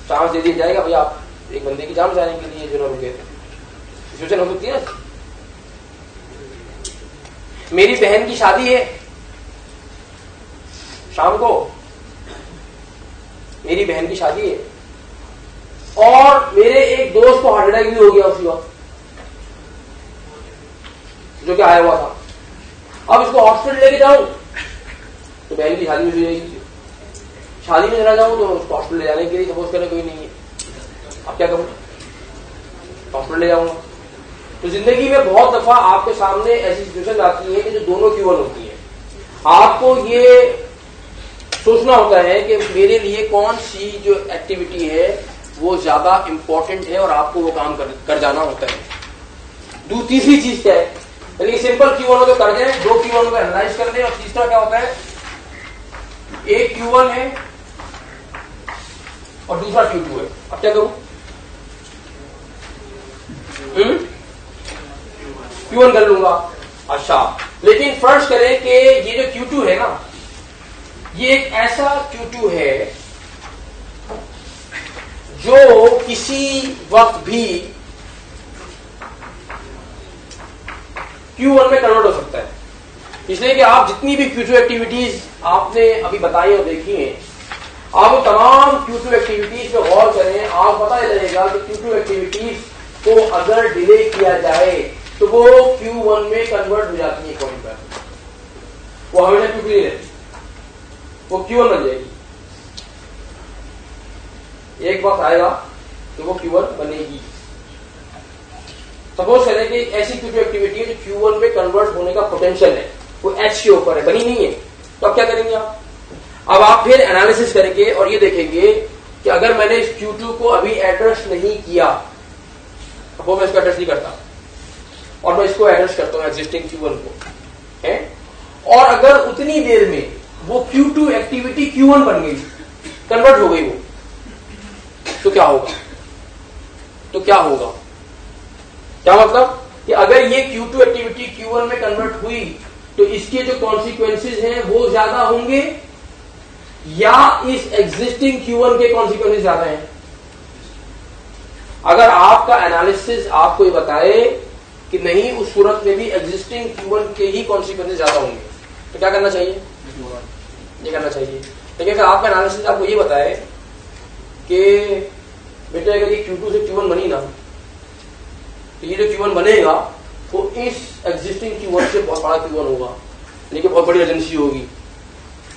चांस दे दिया जाएगा भाई आप एक बंदे की जान बचाने के लिए जो रुके थे, सिचुएशन हो सकती है ना। मेरी बहन की शादी है शाम को, मेरी बहन की शादी है और मेरे एक दोस्त को हार्ट अटैक भी हो गया उसी वक्त जो कि आया हुआ था। अब इसको हॉस्पिटल लेके जाऊं तो बहन की शादी में हो जाएगी, शादी में चला जाऊं तो उसको हॉस्पिटल ले जाने के लिए सपोज करने कोई नहीं है। अब क्या करूं? हॉस्पिटल ले जाऊंगा। तो जिंदगी में बहुत दफा आपके सामने ऐसी सिचुएशन आती है कि जो दोनों Q1 होती है। आपको ये सोचना होता है कि मेरे लिए कौन सी जो एक्टिविटी है वो ज्यादा इंपॉर्टेंट है और आपको वो काम कर जाना होता है। तीसरी चीज क्या है, यानी सिंपल Q1 को कर दें, 2 Q1 को एनालाइज कर दें और तीसरा क्या होता है, एक Q1 है और दूसरा Q2 है। अब क्या करूं? Q1 कर लूंगा। अच्छा, लेकिन फर्ज करें कि ये जो Q2 है ना, ये एक ऐसा Q2 है जो किसी वक्त भी Q1 में कन्वर्ट हो सकता है। इसलिए कि आप जितनी भी Q2 एक्टिविटीज आपने अभी बताई और देखी हैं, आप तमाम Q2 एक्टिविटीज पे गौर करें, आप पता चलेगा कि Q2 एक्टिविटीज को अगर डिले किया जाए तो वो Q1 में कन्वर्ट हो जाती है पॉइंट पर, वो हमेशा Q2 नहीं रहती, वो Q1 बन जाएगी। एक वक्त आएगा तो वो Q1 बनेगी। सपोज करें कि ऐसी Q2 एक्टिविटी है जो Q1 में कन्वर्ट होने का पोटेंशियल है, वो H के ऊपर है, बनी नहीं है, तो अब क्या करेंगे आप? अब आप फिर एनालिसिस करेंगे और ये देखेंगे कि अगर मैंने इस Q2 को अभी एड्रेस नहीं किया, वो मैं इसको एड्रेस नहीं करता और मैं इसको एड्रेस करता हूं एग्जिस्टिंग Q1 को है, और अगर उतनी देर में वो Q2 एक्टिविटी Q1 बन गई, कन्वर्ट हो गई वो, तो क्या होगा? तो क्या होगा? क्या मतलब कि अगर ये Q2 एक्टिविटी Q1 में कन्वर्ट हुई तो इसके जो कॉन्सिक्वेंसेस हैं वो ज्यादा होंगे या इस एग्जिस्टिंग Q1 के कॉन्सिक्वेंसेस ज्यादा हैं? अगर आपका एनालिसिस आपको ये बताए कि नहीं, उस सूरत में भी एग्जिस्टिंग Q1 के ही कॉन्सिक्वेंसेस ज्यादा होंगे, तो क्या करना चाहिए? ये करना चाहिए। लेकिन अगर आपका एनालिसिस आपको ये बताए कि बेटा अगर ये Q2 से Q1 बनी ना, तो ये जो Q1 बनेगा वो इस एग्जिस्टिंग Q1 से बहुत बड़ा Q1 होगा, लेकिन बहुत बड़ी एजेंसी होगी,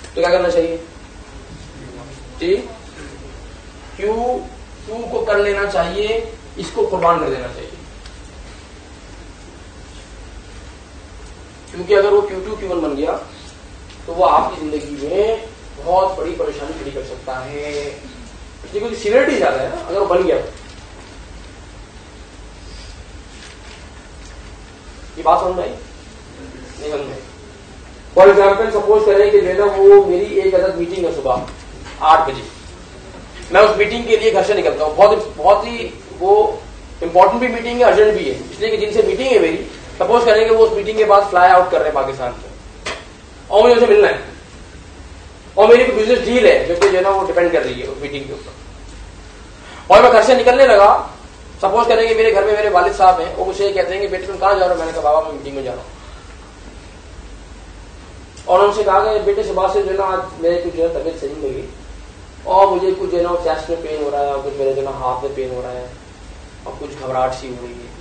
तो क्या करना चाहिए? ठीक, Q2 को कर लेना चाहिए, इसको कुर्बान कर देना चाहिए, क्योंकि अगर वो Q2 Q1 बन गया तो वो आपकी जिंदगी में बहुत बड़ी परेशानी खड़ी कर सकता है, क्योंकि सीवियरिटी ज्यादा है ना अगर वो बन गया। ये बात समझ आई? नहीं समझ आई? फॉर एग्जाम्पल सपोज करें कि जो वो मेरी एक अदद मीटिंग है सुबह 8 बजे, मैं उस मीटिंग के लिए घर से निकलता हूँ, बहुत ही वो इंपॉर्टेंट भी मीटिंग है, अर्जेंट भी है, इसलिए कि जिनसे मीटिंग है मेरी, सपोज करें कि वो उस मीटिंग के बाद फ्लाई आउट कर रहे हैं पाकिस्तान से और मुझे उनसे मिलना है, और मेरी कोई बिजनेस डील है जो कि जो है ना वो डिपेंड कर रही है उस मीटिंग के ऊपर, और मैं घर से निकलने लगा। सपोज करें कि मेरे घर में मेरे वालिद साहब हैं, वो मुझे कहते हैं कि बेटे तुम कहाँ जा रहे हो? मैंने कहा बाबा मैं मीटिंग में जा रहा हूँ, और उनसे कहा कि बेटे सुबह से जो है ना आज मेरे कुछ जो है तबीयत सही नहीं लगी, और मुझे कुछ जो है ना चेस्ट में पेन हो रहा है, और कुछ मेरे जो है ना हाथ में पेन हो रहा है, और कुछ घबराहट सी हो रही है।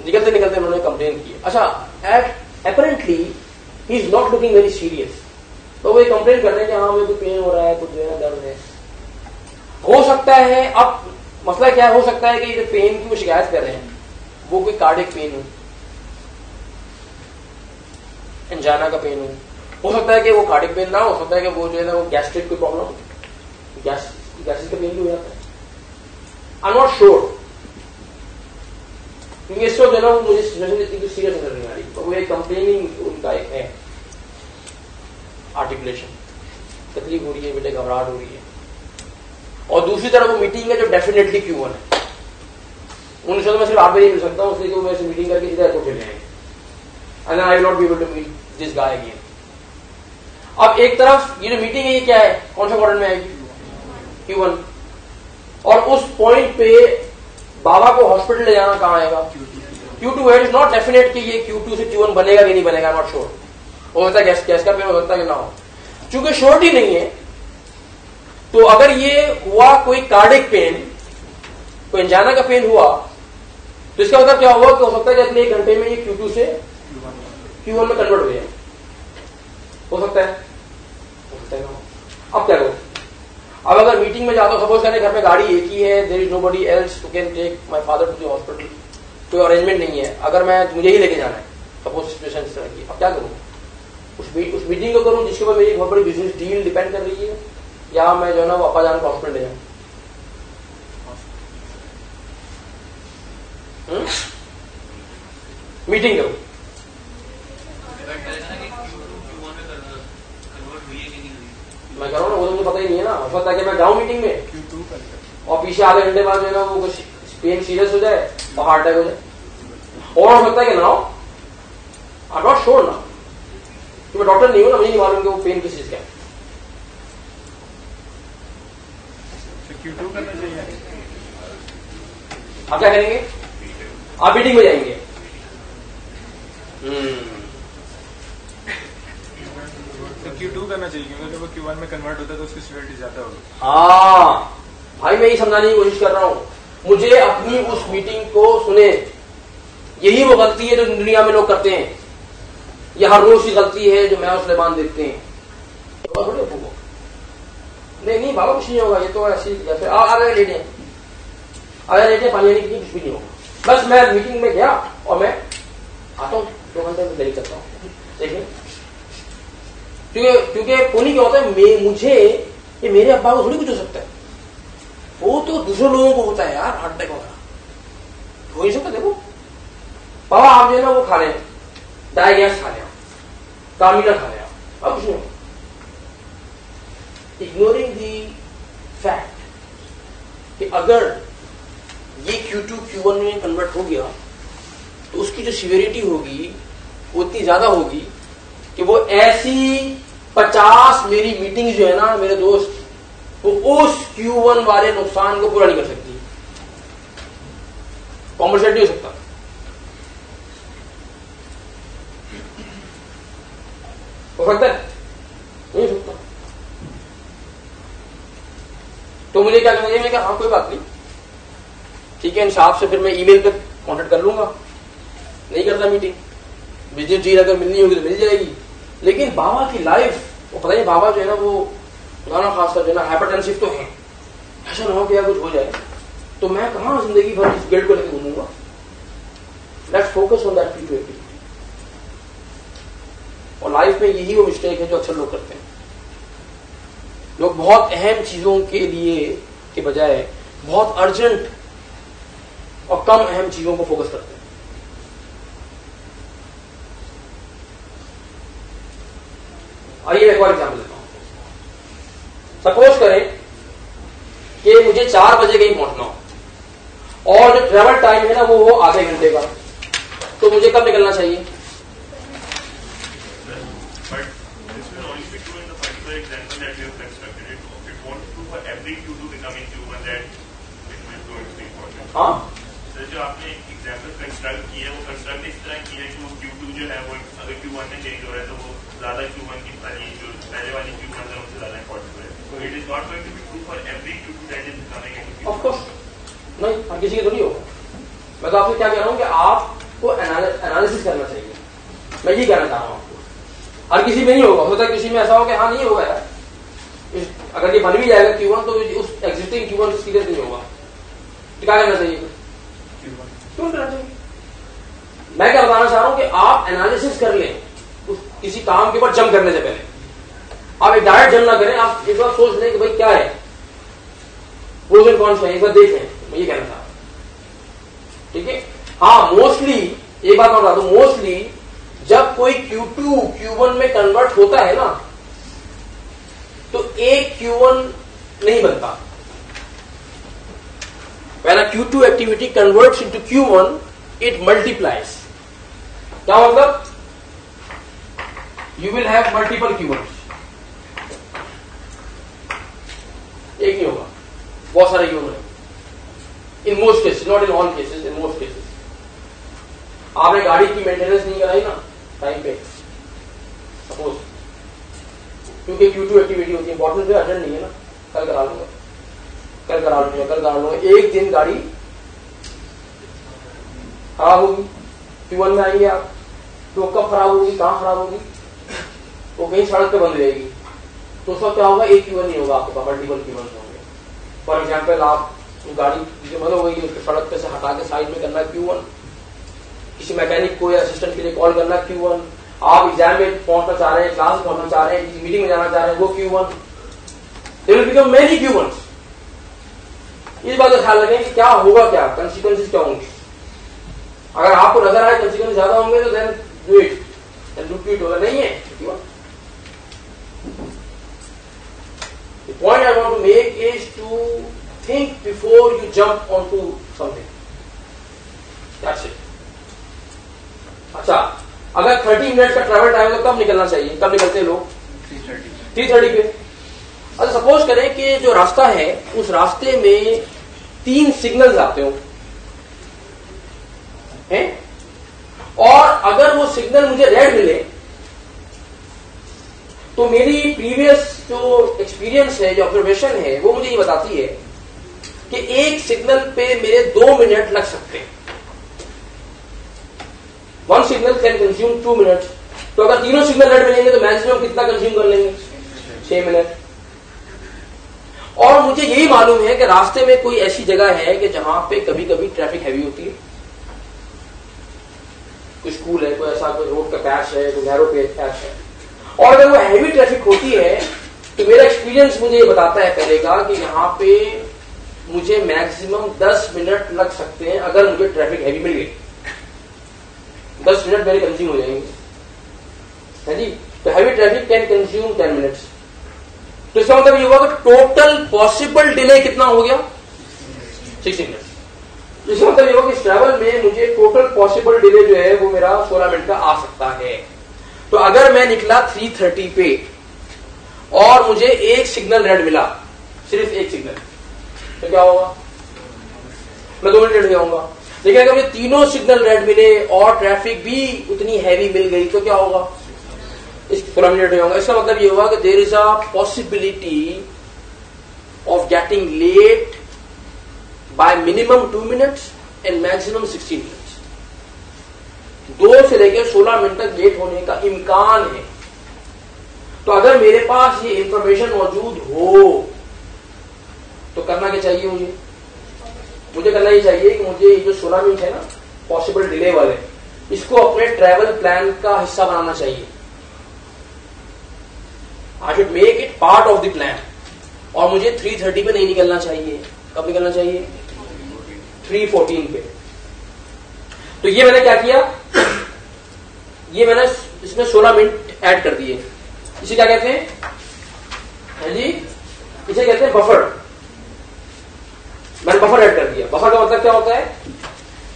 निकलते निकलते उन्होंने कंप्लेन की। अच्छा, apparently he is not looking very serious, तो वो ये कंप्लेन कर रहे हैं कि हाँ मुझे पेन हो रहा है, कुछ जो है ना दर्द है। हो सकता है, अब मसला क्या हो सकता है कि जो पेन की वो शिकायत कर रहे हैं वो कोई कार्डिक पेन हो, एंजाइना का पेन हो सकता है कि वो कार्डिक पेन ना हो सकता है कि वो जो है ना वो गैस्ट्रिक कोई प्रॉब्लम हो, गैस्ट्रिक का पेन भी हो जाता है। आई एम नॉट श्योर, क्योंकि इस वक्त जो है ना मुझे सिचुएशन इतनी सीरियस नजर नहीं आ रही, तो वो एक कंप्लेनिंग उनका एक है आर्टिकुलेशन, तकलीफ हो रही है, बेटे घबराहट हो रही है। और दूसरी तरफ वो मीटिंग है जो डेफिनेटली Q1 है, उन शब्दों में सिर्फ आप ही मिल सकता हूँ, इसलिए कि वो मेरे से मीटिंग करके सीधा एयरपोर्ट चले जाएंगे, and I will not be able to meet this guy again. अब एक तरफ ये जो मीटिंग है ये क्या है, कौन सा क्वाड्रेंट में आएगी? Q1। और उस पॉइंट पे बाबा को हॉस्पिटल ले जाना कहां आएगा? Q2 है। इट इज नॉट डेफिनेट कि ये Q2 से Q1 बनेगा कि नहीं बनेगा, नॉट श्योर। हो सकता है गैस का पेन हो सकता है कि ना हो, चूंकि श्योरिटी नहीं है। तो अगर ये हुआ कोई कार्डिक पेन, कोई एंजाइना का पेन हुआ, तो इसका मतलब क्या हुआ कि हो सकता है कि अगले 1 घंटे में ये Q2 से Q1 में कन्वर्ट हो जाए, हो सकता है ना। अब क्या करो? अब अगर मीटिंग में जाता हूं, सपोज करें घर में गाड़ी एक ही है, there is nobody else who can take my father to the hospital, कोई अरेंजमेंट नहीं है, अगर मैं मुझे ही लेके जाना है, सपोज सिचुएशन इस तरह की, अब क्या करूं? उस मीटिंग को करूं जिसके ऊपर मेरी बहुत बड़ी बिजनेस डील डिपेंड कर रही है, या मैं जो है ना वो अपा जान को हॉस्पिटल ले जाऊं? मीटिंग करूं, मैं कह रहा हूं ना, वो तो मुझे पता ही नहीं है ना। हो सकता है कि मैं जाऊं मीटिंग में और पीछे आधे घंटे बाद जो है ना वो कुछ पेन सीरियस हो जाए और हार्ट अटैक हो जाए, और हो सकता है कि ना हो। आई एम नॉट श्योर ना, कि मैं डॉक्टर नहीं हूं ना, मुझे नहीं मालूम कि वो पेन किस चीज का है। Q2 करना चाहिए। आप क्या करेंगे? आप मीटिंग में जाएंगे। Q2 करना चाहिए, क्योंकि जब वो Q1 में कन्वर्ट होता है तो उसकी सीवियरिटी ज्यादा होगी। हाँ भाई, मैं ये समझाने की कोशिश कर रहा हूं, मुझे अपनी उस मीटिंग को सुने। यही वो गलती है जो दुनिया में लोग करते हैं, यह हर रोज की गलती है जो मैं और सुलेमान देखते हैं। नहीं बाबा कुछ नहीं होगा, ये तो ऐसी जैसे आगे लेटे पानी आने की कुछ भी नहीं होगा। बस मैं मीटिंग में गया और मैं आता हूँ 2 घंटे में देरी करता हूँ, देखिए। क्योंकि पुण्य क्या होता है, मुझे ये मेरे अब्बा को थोड़ी कुछ हो सकता है, वो तो दूसरे लोगों को होता है यार, हार्ट अटैक वगैरह हो नहीं सकता। देखो पापा आप जो है ना वो खा लें, डायगैस खा लें, कामिना खा लें, अब कुछ नहीं होगा। इग्नोरिंग दी फैक्ट कि अगर ये Q2 Q1 में कन्वर्ट हो गया तो उसकी जो सीवियरिटी होगी वो इतनी ज्यादा होगी कि वो ऐसी 50 मेरी मीटिंग जो है ना मेरे दोस्त, वो उस Q1 वाले नुकसान को पूरा नहीं कर सकती, कॉम्पनसेट नहीं हो सकता। हो सकता है? नहीं हो सकता। तो मुझे क्या करना चाहिए? मैं कहा हाँ कोई बात नहीं, ठीक ठीक है, इन साहब से फिर मैं ईमेल पे कांटेक्ट कर लूंगा, नहीं करता मीटिंग। बिजनेस डील अगर मिलनी होगी तो मिल जाएगी। लेकिन बाबा की लाइफ, वो पता नहीं बाबा जो है ना वो खुदा खास जो है ना हाइपरटेंसिव तो है, ऐसा ना हो कि यार कुछ हो जाए तो मैं कहां जिंदगी भर इस गिल्ट को लेकर घूमूंगा। Let's focus on that people. और लाइफ में यही वो मिस्टेक है जो अक्सर लोग करते हैं। लोग बहुत अहम चीजों के लिए के बजाय बहुत अर्जेंट और कम अहम चीजों को फोकस करते हैं। आइए एक और एग्जाम्पल देता हूं। सपोज करें कि मुझे 4 बजे कहीं पहुंचना हो और जो ट्रेवल टाइम है ना वो हो आधे घंटे का, तो मुझे कब निकलना चाहिए? हाँ, जो आपने एग्जाम्पल कंस्ट्रक्ट किया है वो कंस्ट्रक्ट इस तरह किया है कि वो Q2 जो है वो अगर Q1 में चेंज हो रहा है तो वो ज्यादा Q1 की वाली जो पहले वाली Q1 है उससे ज्यादा इम्पोर्टेंट है। It is not going to be true for every Q2 that is coming in. Of course नहीं, हर किसी के तो नहीं होगा। मैं तो आपसे क्या कह रहा हूं कि आपको एनालिसिस करना चाहिए। मैं ये कहना चाह रहा हूं आपको, हर किसी में नहीं होगा। हो सकता है किसी में ऐसा हो कि हाँ नहीं होगा यार, अगर ये बन भी जाएगा Q1 तो उस एग्जिस्टिंग Q1 सीरियस नहीं होगा, तो क्या करना चाहिए? क्यों करना चाहिए? मैं क्या बताना चाह रहा हूं कि आप एनालिसिस कर लें किसी काम के ऊपर जंप करने से पहले। आप एक डायरेक्ट जंप ना करें, आप एक बार सोच लें कि भाई क्या है, प्रोज एंड कॉन्स एक बार देख लें। मैं ये कहना चाह रहा हूं, ठीक है। हाँ, मोस्टली एक बात मैं बता दूं, मोस्टली जब कोई Q2 Q1 में कन्वर्ट होता है ना तो एक Q1 नहीं बनता। When a Q2 activity converts into Q1, it multiplies. क्या मतलब? You will have multiple Q1s. एक नहीं होगा, बहुत सारे Q1 हैं। In most cases, not in all cases, in most cases. आपने गाड़ी की मेंटेनेंस नहीं कराई ना टाइम पे, सपोज, क्योंकि Q2 एक्टिविटी होती है, इंपॉर्टेंट है, अर्जेंट नहीं है ना, कल करा लूंगा, कल करा लूंगा, कल करा लूंगा। एक दिन गाड़ी खराब होगी, Q1 में आएंगे आप, तो कब खराब होगी, कहां खराब होगी? वो कहीं सड़क पे बंद रहेगी, तो उसका क्या होगा? एक Q1 नहीं होगा आपके पास, मल्टीपल Q1 होंगे। फॉर एग्जाम्पल, आप गाड़ी जो बंद हो गई उसको सड़क पे से हटा के साइड में करना Q1, किसी मैकेनिक को या असिस्टेंट के लिए कॉल करना Q1, आप एग्जाम में पहुंचना चाह रहे हैं, क्लास में पहुंचना चाह रहे हैं, किसी मीटिंग में जाना चाह रहे हैं, वो Q1। There will become many Q1s। इस बात का ख्याल रखें कि क्या होगा, क्या कंसिक्वेंसेस क्या होंगे। अगर आपको नजर आए कंसिक्वेंस ज्यादा होंगे तो then do it, then repeat होगा। नहीं है, the point I want to make is to think before you jump onto something. That's it. अच्छा, अगर 30 मिनट का ट्रैवल टाइम है तो कब निकलना चाहिए? कब निकलते हैं लोग? 3:30 पे। अच्छा, सपोज करें कि जो रास्ता है उस रास्ते में 3 सिग्नल्स आते हो हैं, और अगर वो सिग्नल मुझे रेड मिले तो मेरी प्रीवियस जो एक्सपीरियंस है, जो ऑब्जर्वेशन है, वो मुझे ये बताती है कि एक सिग्नल पे मेरे 2 मिनट लग सकते हैं। 1 सिग्नल कैन कंज्यूम 2 मिनट्स। तो अगर तीनों सिग्नल रेड मिलेंगे तो मैक्सिमम कितना कंज्यूम कर लेंगे? 6 मिनट। और मुझे यही मालूम है कि रास्ते में कोई ऐसी जगह है कि जहां पे कभी कभी ट्रैफिक हैवी होती है, कोई स्कूल है, कोई ऐसा कोई रोड का पैच है, कोई नैरो पैच है, और अगर वो हैवी ट्रैफिक होती है तो मेरा एक्सपीरियंस मुझे ये बताता है पहले का कि यहाँ पे मुझे मैक्सिमम 10 मिनट लग सकते हैं। अगर मुझे ट्रैफिक हैवी मिल गई 10 मिनट मेरे कंज्यूम हो जाएंगे, है जी। तो heavy traffic can consume 10 minutes. तो इसका मतलब ये हुआ कि टोटल पॉसिबल डिले कितना हो गया? 60 मिनट। इसका मतलब ये हुआ कि इस ट्रैवल में मुझे टोटल पॉसिबल डिले जो है वो मेरा 16 मिनट का आ सकता है। तो अगर मैं निकला 3:30 पे और मुझे एक सिग्नल रेड मिला, सिर्फ एक सिग्नल, तो क्या होगा? मैं 2 मिनट लेट हो जाऊंगा। लेकिन अगर मुझे तीनों सिग्नल रेड मिले और ट्रैफिक भी उतनी हैवी मिल गई तो क्या होगा? 16 मिनट हो जाऊंगा। इसका मतलब ये हुआ कि there is a possibility of getting late by minimum 2 minutes and maximum 16 minutes. 2 से लेकर 16 मिनट तक लेट होने का इम्कान है। तो अगर मेरे पास ये इंफॉर्मेशन मौजूद हो तो करना क्या चाहिए? मुझे करना ये चाहिए कि मुझे ये जो 16 मिनट है ना पॉसिबल डिले वाले, इसको अपने ट्रैवल प्लान का हिस्सा बनाना चाहिए। I should make it part of the plan. और मुझे 3:30 पे नहीं निकलना चाहिए। कब निकलना चाहिए? 3:14 पे। तो ये मैंने क्या किया, ये मैंने इसमें 16 मिनट ऐड कर दिए। इसे क्या कहते हैं? हाँ जी, इसे कहते हैं बफर। मैंने बफर ऐड कर दिया। बफर का मतलब क्या होता है?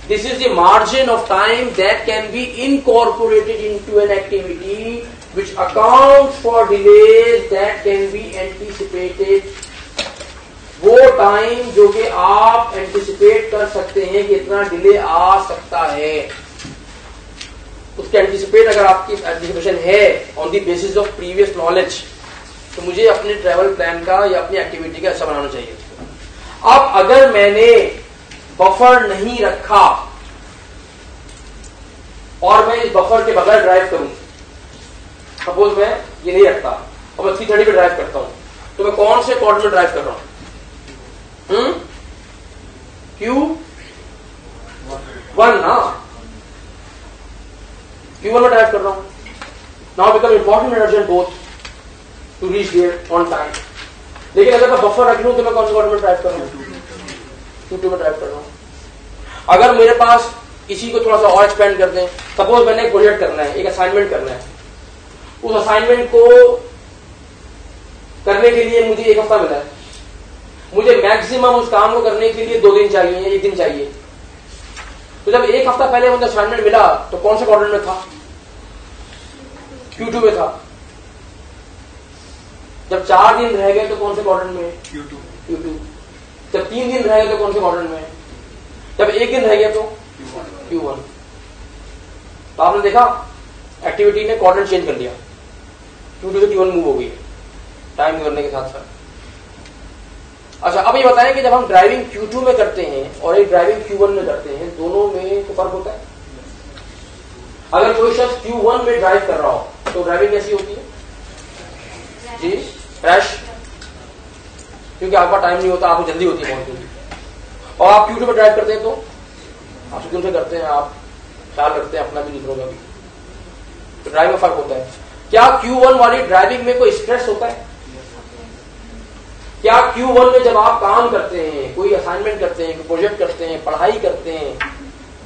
This is the margin of time that can be incorporated into an activity which accounts for delays that can be anticipated। वो टाइम जो कि आप एंटिसिपेट कर सकते हैं कि इतना डिले आ सकता है, उसके एंटिसिपेट अगर आपकी एंटिसिपेशन है on the basis of previous knowledge, तो मुझे अपने ट्रैवल प्लान का या अपनी एक्टिविटी का हिस्सा बनाना चाहिए। अब अगर मैंने बफर नहीं रखा और मैं इस बफर के बगैर ड्राइव करूं, सपोज मैं ये नहीं रखता और मैं 3:30 पे ड्राइव करता हूं, तो मैं कौन से क्वाड्रेंट में ड्राइव कर रहा हूं? Q1 ना, Q1 में ड्राइव कर रहा हूं। Now become important and urgent both to reach there on time. लेकिन अगर मैं बफर रख लूं तो मैं कौन से क्वाड्रेंट में ड्राइव कर रहा हूं? Q2 में ड्राइव कर रहा हूं। अगर मेरे पास इसी को थोड़ा सा और एक्सपेंड कर दें, सपोज मैंने एक प्रोजेक्ट करना है, एक असाइनमेंट करना है, उस असाइनमेंट को करने के लिए मुझे 1 हफ्ता मिला है, मुझे मैक्सिमम उस काम को करने के लिए 2 दिन चाहिए या 1 दिन चाहिए। तो जब 1 हफ्ता पहले मुझे असाइनमेंट मिला तो कौन से क्वाड्रेंट में था? Q2 में था। जब 4 दिन रह गए तो कौन से क्वाड्रेंट में? Q2। जब 3 दिन रह गए तो कौन से क्वाड्रेंट में? जब 1 दिन रह गया तो Q1। तो आपने देखा एक्टिविटी ने क्वाड्रेंट चेंज कर दिया, Q2 से Q1 मूव हो गई टाइम करने के साथ साथ। अच्छा, अब ये बताएं कि जब हम ड्राइविंग Q2 में करते हैं और एक ड्राइविंग Q1 में करते हैं, दोनों में तो फर्क होता है। अगर कोई शख्स Q1 में ड्राइव कर रहा हो तो ड्राइविंग कैसी होती है जी? क्रैश, क्योंकि आपका टाइम नहीं होता, आपको जल्दी होती है पहुंचने की। और आप Q2 में ड्राइव करते हैं तो आप सुकून से करते हैं, आप ख्याल रखते हैं अपना भी दूसरों का भी, तो ड्राइव में फर्क होता है। क्या Q1 वाली ड्राइविंग में कोई स्ट्रेस होता है? क्या Q1 में जब आप काम करते हैं, कोई असाइनमेंट करते हैं, कोई प्रोजेक्ट करते हैं, पढ़ाई करते हैं,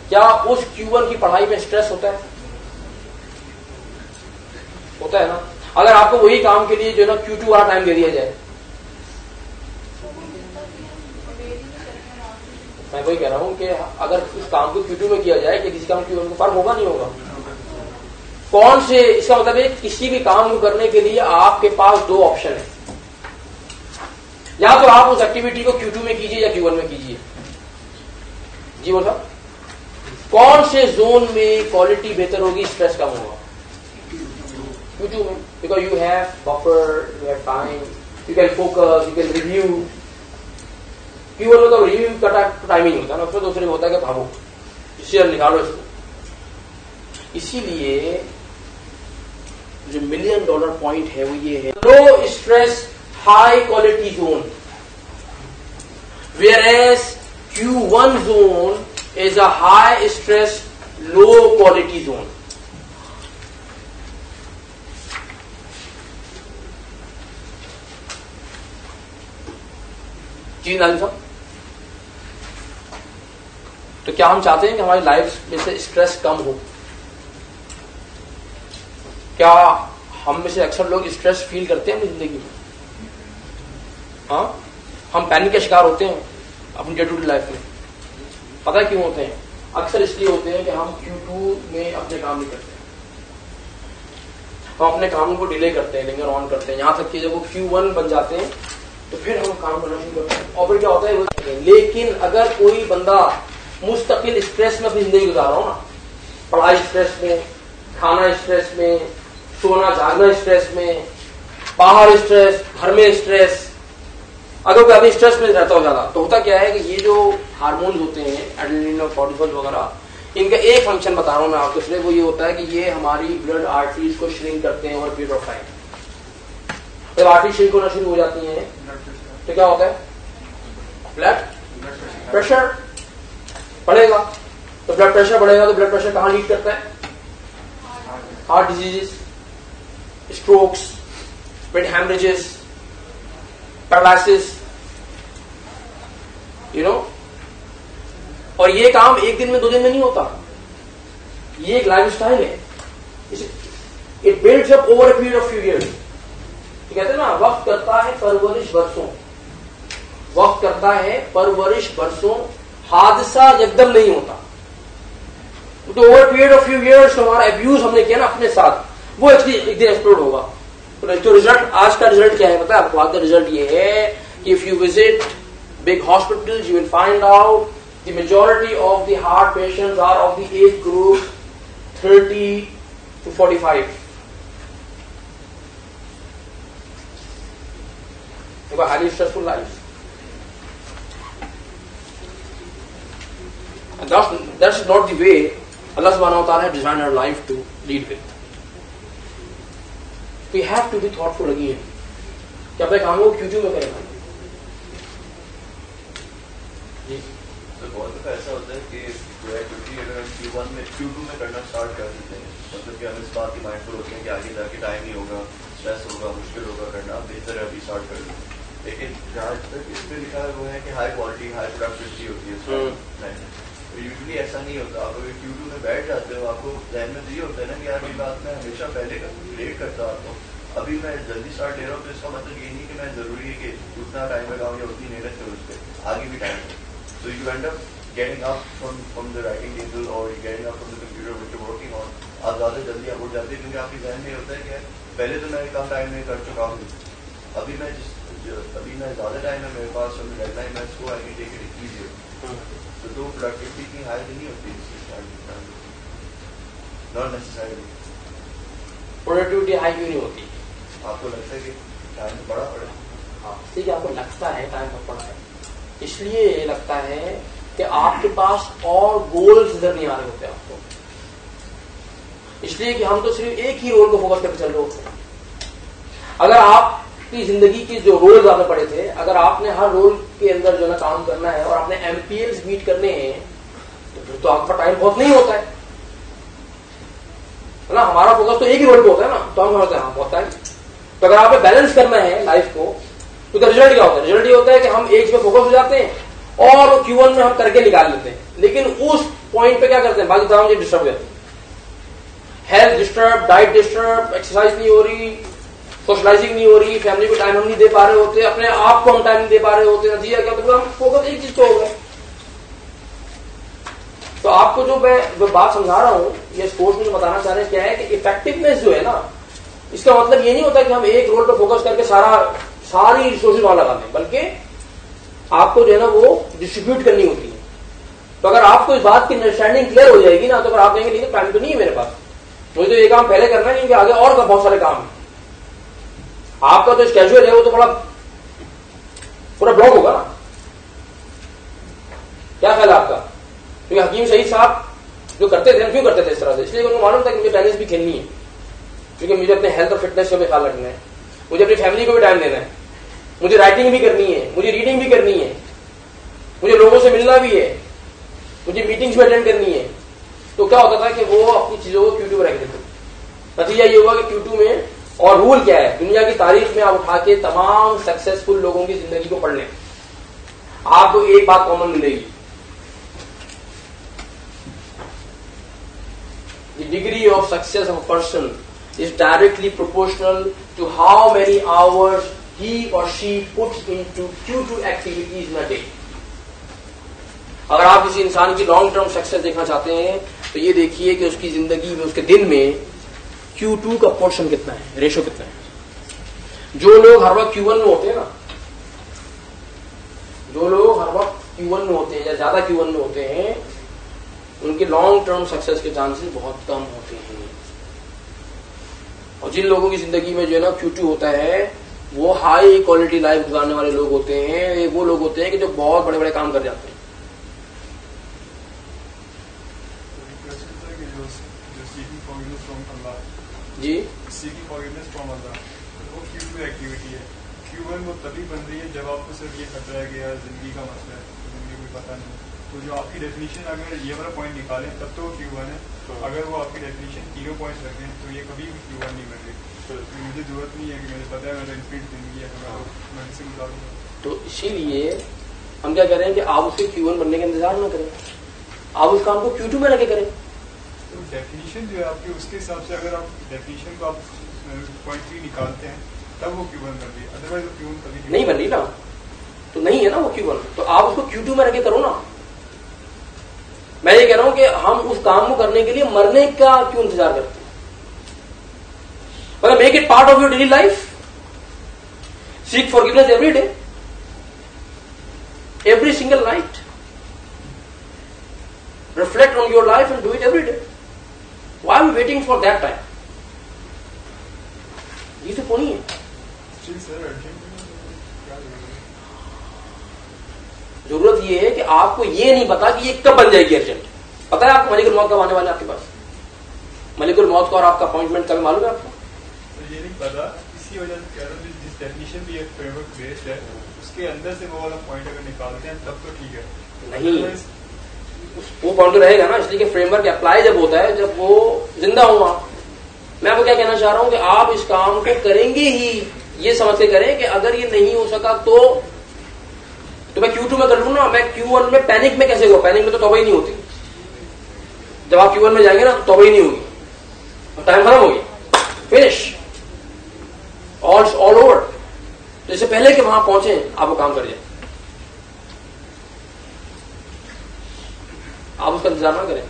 क्या उस Q1 की पढ़ाई में स्ट्रेस होता है? होता है ना। अगर आपको वही काम के लिए जो ना Q2 वाला टाइम दे दिया जाए, मैं वही कह रहा हूं कि अगर इस काम को Q2 में किया जाए कि किसी काम Q1 में फर्क होगा नहीं होगा? कौन से, इसका मतलब है किसी भी काम को करने के लिए आपके पास 2 ऑप्शन है, या तो आप उस एक्टिविटी को Q2 में कीजिए या Q1 में कीजिए। जी बोल साहब, कौन से जोन में क्वालिटी बेहतर होगी, स्ट्रेस कम होगा? Q2 में, because you have buffer, you have time, you can focus, you can review. Q1 में तो रिव्यू का टाइमिंग होता है ना, उसमें दूसरे में होता है कि भागो इससे निकालो इसको। इसीलिए जो $1 मिलियन पॉइंट है वो ये है, low stress high quality zone, whereas Q1 zone is a high stress low quality zone। जी नाज़िम साहब, तो क्या हम चाहते हैं कि हमारी लाइफ में से स्ट्रेस कम हो? क्या हम में से अक्सर लोग स्ट्रेस फील करते हैं अपनी जिंदगी में? हाँ, हम पैनिक के शिकार होते हैं अपनी डे टू डे लाइफ में। पता है क्यों होते हैं? अक्सर इसलिए होते हैं कि हम Q2 में अपने काम नहीं करते, हम अपने काम को डिले करते हैं, लिंगर ऑन करते हैं, यहां तक कि जब वो Q1 बन जाते हैं तो फिर हम काम करना शुरू करते हैं। और फिर क्या होता है? लेकिन अगर कोई बंदा मुस्तकिल स्ट्रेस में अपनी जिंदगी गुजार रहा हो ना, पढ़ाई स्ट्रेस में, खाना स्ट्रेस में, सोना जागना स्ट्रेस में, बाहर स्ट्रेस, घर में स्ट्रेस, अगर कोई अभी स्ट्रेस में रहता हो ज्यादा, तो होता क्या है कि ये जो हार्मोन्स होते हैं एड्रेनलिन और कॉर्टिसोल वगैरह, इनका एक फंक्शन बता रहा हूं मैं आपको, सिर्फ वो ये होता है कि ये हमारी ब्लड आर्टरीज को श्रिंक करते हैं ओवर पीरियड ऑफ टाइम। जब आर्टरी श्रिंक होना शुरू हो जाती हैं तो क्या होता है, ब्लड प्रेशर बढ़ेगा। तो ब्लड प्रेशर बढ़ेगा तो ब्लड प्रेशर कहां लीड करता है, heart diseases, strokes, brain हैमरेजेस, paralysis, you know. और ये काम एक दिन में 2 दिन में नहीं होता, ये एक लाइफ स्टाइल है। It builds up over a period of few years. कहते हैं ना, वक्त करता है परवरिश बरसों, वक्त करता है परवरिश बरसों, हादसा एकदम नहीं होता। तो over period of few years हमारा अब्यूज हमने किया ना अपने साथ, वो एक दिन एक्सप्लोड होगा। तो रिजल्ट, आज का रिजल्ट क्या है पता है आपको? आज का रिजल्ट ये है कि if you visit big hospitals you will find out the majority of the heart patients are of the age group 30 to 45. They have a highly stressful life. And that's not the way Allah subhanahu wa ta'ala has designed our life to lead with. We have to be thoughtful again. कि अपने कामों को क्यों में करें। जी तो बहुत दफा ऐसा होता है कि कोई एक्टिविटी अगर हम Q1 में Q2 में करना स्टार्ट कर देते हैं, मतलब कि हम इस बात की माइंडफुल होते हैं कि आगे जाके टाइम नहीं होगा, स्ट्रेस होगा, मुश्किल होगा करना, बेहतर है अभी स्टार्ट कर दें। लेकिन जहाँ तक इस पे लिखा है वो है कि हाई क्वालिटी हाई प्रोडक्टिविटी होती है। तो यूजुअली ऐसा नहीं होता। आप अगर Q2 में बैठ जाते हो, आपको ध्यान में ये होता है ना कि यार ये बात मैं हमेशा पहले लेट करता आता हूँ, अभी मैं जल्दी स्टार्ट ले रहा हूँ, तो इसका मतलब ये नहीं कि मैं जरूरी है कि उतना टाइम लगाऊँ या उतनी मेहनत करूँ उस पर, आगे भी टाइम है। So you end up getting up from the writing table or getting up from the computer which you're working on. आप ज़्यादा जल्दी आप उठ जाते हैं क्योंकि आपके ज़हन में होता है कि पहले तो मैं कम टाइम में कर चुका हूँ, अभी मैं ज़्यादा टाइम है मेरे पास, और मैं टाइम है इसको I can take it easier. तो प्रोडक्टिविटी की हाई नहीं होती नॉट नेसेसरली। प्रोडक्टिविटी हाई क्यों नहीं होती? आपको लगता है कि टाइम बड़ा पड़ा? हाँ, ठीक है, आपको लगता है टाइम बहुत बड़ा है, इसलिए लगता है कि आपके पास और गोल्स नजर नहीं आ रहे होते आपको, इसलिए कि हम तो सिर्फ एक ही रोल को फोकस करके चल रहे होते हैं। अगर आपकी जिंदगी के जो रोल्स आपने पढ़े थे, अगर आपने हर रोल के अंदर जो ना काम करना है और आपने एमपीएल्स मीट करने हैं, तो फिर तो आपका टाइम बहुत नहीं होता है ना। हमारा फोकस तो एक ही रोल पे होता है ना, तो हम समझते हैं हाँ बहुत टाइम। तो अगर आपने बैलेंस करना है लाइफ को, तो रिजल्ट क्या होता है? रिजल्ट ये होता है कि हम एक पे फोकस हो जाते हैं और Q1 में हम करके निकाल लेते हैं, लेकिन उस पॉइंट पे क्या करते हैं, बाकी तमाम चीज डिस्टर्ब हो जाती है। Health disturb, diet disturb, exercise नहीं हो रही, सोशलाइजिंग नहीं हो रही, फैमिली को टाइम हम नहीं दे पा रहे होते, अपने आप को हम टाइम नहीं दे पा रहे होते। नतीजा क्या? तो हम फोकस एक चीज पे हो गए। तो आपको जो मैं बात समझा रहा हूं, ये कोर्स में बताना चाह रहे हैं क्या है कि इफेक्टिवनेस जो है ना, इसका मतलब ये नहीं होता कि हम एक रोल पर फोकस करके सारी रिसोर्सेज वहां लगा दें, बल्कि आपको जो है ना वो डिस्ट्रीब्यूट करनी होती है। तो अगर आपको इस बात की अंडरस्टैंडिंग क्लियर हो जाएगी ना, तो अगर आप कहेंगे लेकिन टाइम तो नहीं है मेरे पास, मुझे तो ये काम पहले करना है क्योंकि आगे और बहुत सारे काम है, आपका जो स्केड्यूल है वो तो बड़ा पूरा ब्लॉक होगा ना। क्या ख्याल है आपका? क्योंकि हकीम शहीद साहब जो करते थे, क्यों करते थे इस तरह से? इसलिए उनको मालूम था कि मुझे टेनिस भी खेलनी है, क्योंकि मुझे अपने हेल्थ और फिटनेस का भी ख्याल रखना है, मुझे अपनी फैमिली को भी टाइम देना है, मुझे राइटिंग भी करनी है, मुझे रीडिंग भी करनी है, मुझे लोगों से मिलना भी है, मुझे मीटिंग्स भी अटेंड करनी है। तो क्या होता था कि वो अपनी चीजों को Q2 में रख देते। नतीजा ये हुआ कि Q2 में, और रूल क्या है दुनिया की तारीख में, आप उठा के तमाम सक्सेसफुल लोगों की जिंदगी को पढ़ लें, आपको एक बात कॉमन मिलेगी, the degree of success of a person is directly proportional to how many hours he or she puts into Q2 activities in a day. अगर आप किसी इंसान की लॉन्ग टर्म सक्सेस देखना चाहते हैं तो ये देखिए कि उसकी जिंदगी में, उसके दिन में Q2 का पोर्शन कितना है, रेशो कितना है। जो लोग हर वक्त Q1 में होते हैं ना, जो लोग हर वक्त Q1 में होते हैं या ज्यादा Q1 में होते हैं, उनके लॉन्ग टर्म सक्सेस के चांसेस बहुत कम होते हैं। और जिन लोगों की जिंदगी में जो है ना Q2 होता है, वो हाई क्वालिटी लाइफ गुजारने वाले लोग होते हैं, ये वो लोग होते हैं कि जो बहुत बड़े बड़े काम कर जाते हैं। जी सीकिंग फॉरगिवनेस फ्रॉम अल्लाह, वो Q2 एक्टिविटी है। Q1 वो तभी बन रही है जब आपको सिर्फ ये खतरा है कि यार जिंदगी का मसला है, जिंदगी कोई पता नहीं। तो जो आपकी डेफिनेशन अगर ये वाला पॉइंट निकालें तब तो वो Q1 है। अगर वो आपकी डेफिनेशन तीनों पॉइंट्स रखें तो ये कभी भी Q1 नहीं बन रही। तो मुझे जरूरत नहीं है कि मुझे पता है मेरा इन्फिनिट जिंदगी है, मैं इससे गुजारूंगा। तो इसीलिए हम क्या करें कि आप उसके Q1 बनने का इंतजार ना करें, आप उस काम को Q2 में लगे करें। तो डेफिनेशन जो है आपकी, उसके हिसाब से अगर आप डेफिनेशन को आप पॉइंट 3 निकालते हैं तब वो Q1 बन रही है, अदरवाइज वो Q1 कभी नहीं बन रही ना, तो नहीं है ना वो Q1, तो आप उसको Q2 में रखे करो ना। मैं ये कह रहा हूं कि हम उस काम को करने के लिए मरने का क्यों इंतजार करते हैं? मतलब make it part of your daily life, seek forgiveness every day, every single night, reflect on your life and do it every day. Why are we waiting for that time? ये तो नहीं है। जरूरत ये है कि आपको ये नहीं पता कि ये कब बन जाएगी अर्जेंट। पता है आपको मलिकुल मौत कब आने वाले आपके पास? मलिकुल मौत का और आपका अपॉइंटमेंट कभी मालूम है आपको? तो ये नहीं पता, इसी वजह से कह रहा हूं जिस डेफिनेशन भी एक फ्रेमवर्क बेस्ड है उसके अंदर से वो वाला पॉइंट अगर निकालते हैं तब तो ठीक है। नहीं, वो पॉइंट तो रहेगा ना, इसलिए कि फ्रेमवर्क अप्लाई जब होता है जब वो जिंदा हुआ। मैं आपको क्या कहना चाह रहा हूं कि आप इस काम को करेंगे ही ये समझ के करें कि अगर ये नहीं हो सका तो मैं Q2 में कर लूं ना, मैं Q1 में पैनिक में कैसे हुआ? पैनिक में तो तौबा ही नहीं होती। जब आप Q1 में जाएंगे ना तो तौबा ही नहीं होगी, टाइम खत्म हो गया, फिनिश, ऑल ओवर। तो इससे पहले कि वहां पहुंचे आप वो काम कर जाए, आप उसका इंतजार ना करें,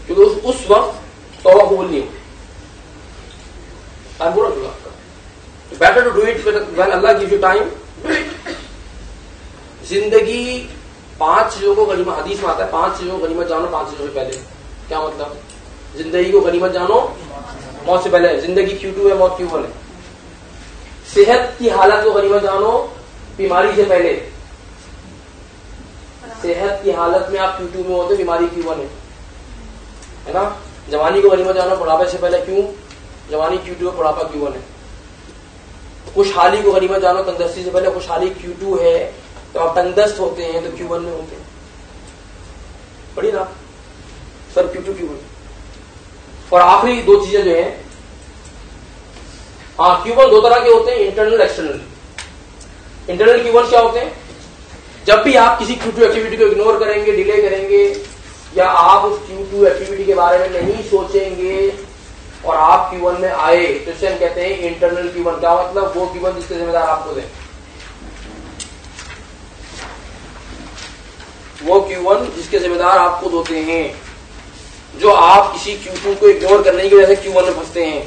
क्योंकि उस वक्त तौबा कबूल नहीं होगी। टाइम पूरा होगा आपका। Better to do it when Allah gives you time, do it. जिंदगी 5 चीजों को गनीमत, हदीस में आता है 5 चीजों को गनीमत जानो 5 चीजों से पहले। क्या मतलब? जिंदगी को गनीमत जानो मौत से पहले। जिंदगी Q2 है, मौत Q1 है। सेहत की हालत को गनीमत जानो बीमारी से पहले। सेहत की हालत में आप Q2 में होते, बीमारी Q1 है ना। जवानी को गनीमत जानो बुढ़ापे से पहले, क्यों? जवानी Q2 है, बुढ़ापा Q1 है। खुशहाली को गनीमत जानो तंदुरुस्ती से पहले, खुशहाली Q2 है, तो आप तंदुरुस्त होते हैं तो Q1 में होते हैं। पढ़ी ना सर, Q2 Q1। और आखिरी 2 चीजें जो हैं, हाँ Q1 2 तरह के होते हैं, इंटरनल एक्सटर्नल। इंटरनल Q1 क्या होते हैं? जब भी आप किसी Q2 एक्टिविटी को इग्नोर करेंगे, डिले करेंगे, या आप उस Q2 एक्टिविटी के बारे में नहीं सोचेंगे और आप Q1 में आए, तो इसे हम कहते हैं इंटरनल Q1। क्या मतलब? वो Q1 जिसके जिम्मेदार आपको दें, वो Q1 जिसके जिम्मेदार आप खुद होते हैं। जो आप किसी Q2 को इग्नोर करने की वजह से Q1 में फंसते हैं,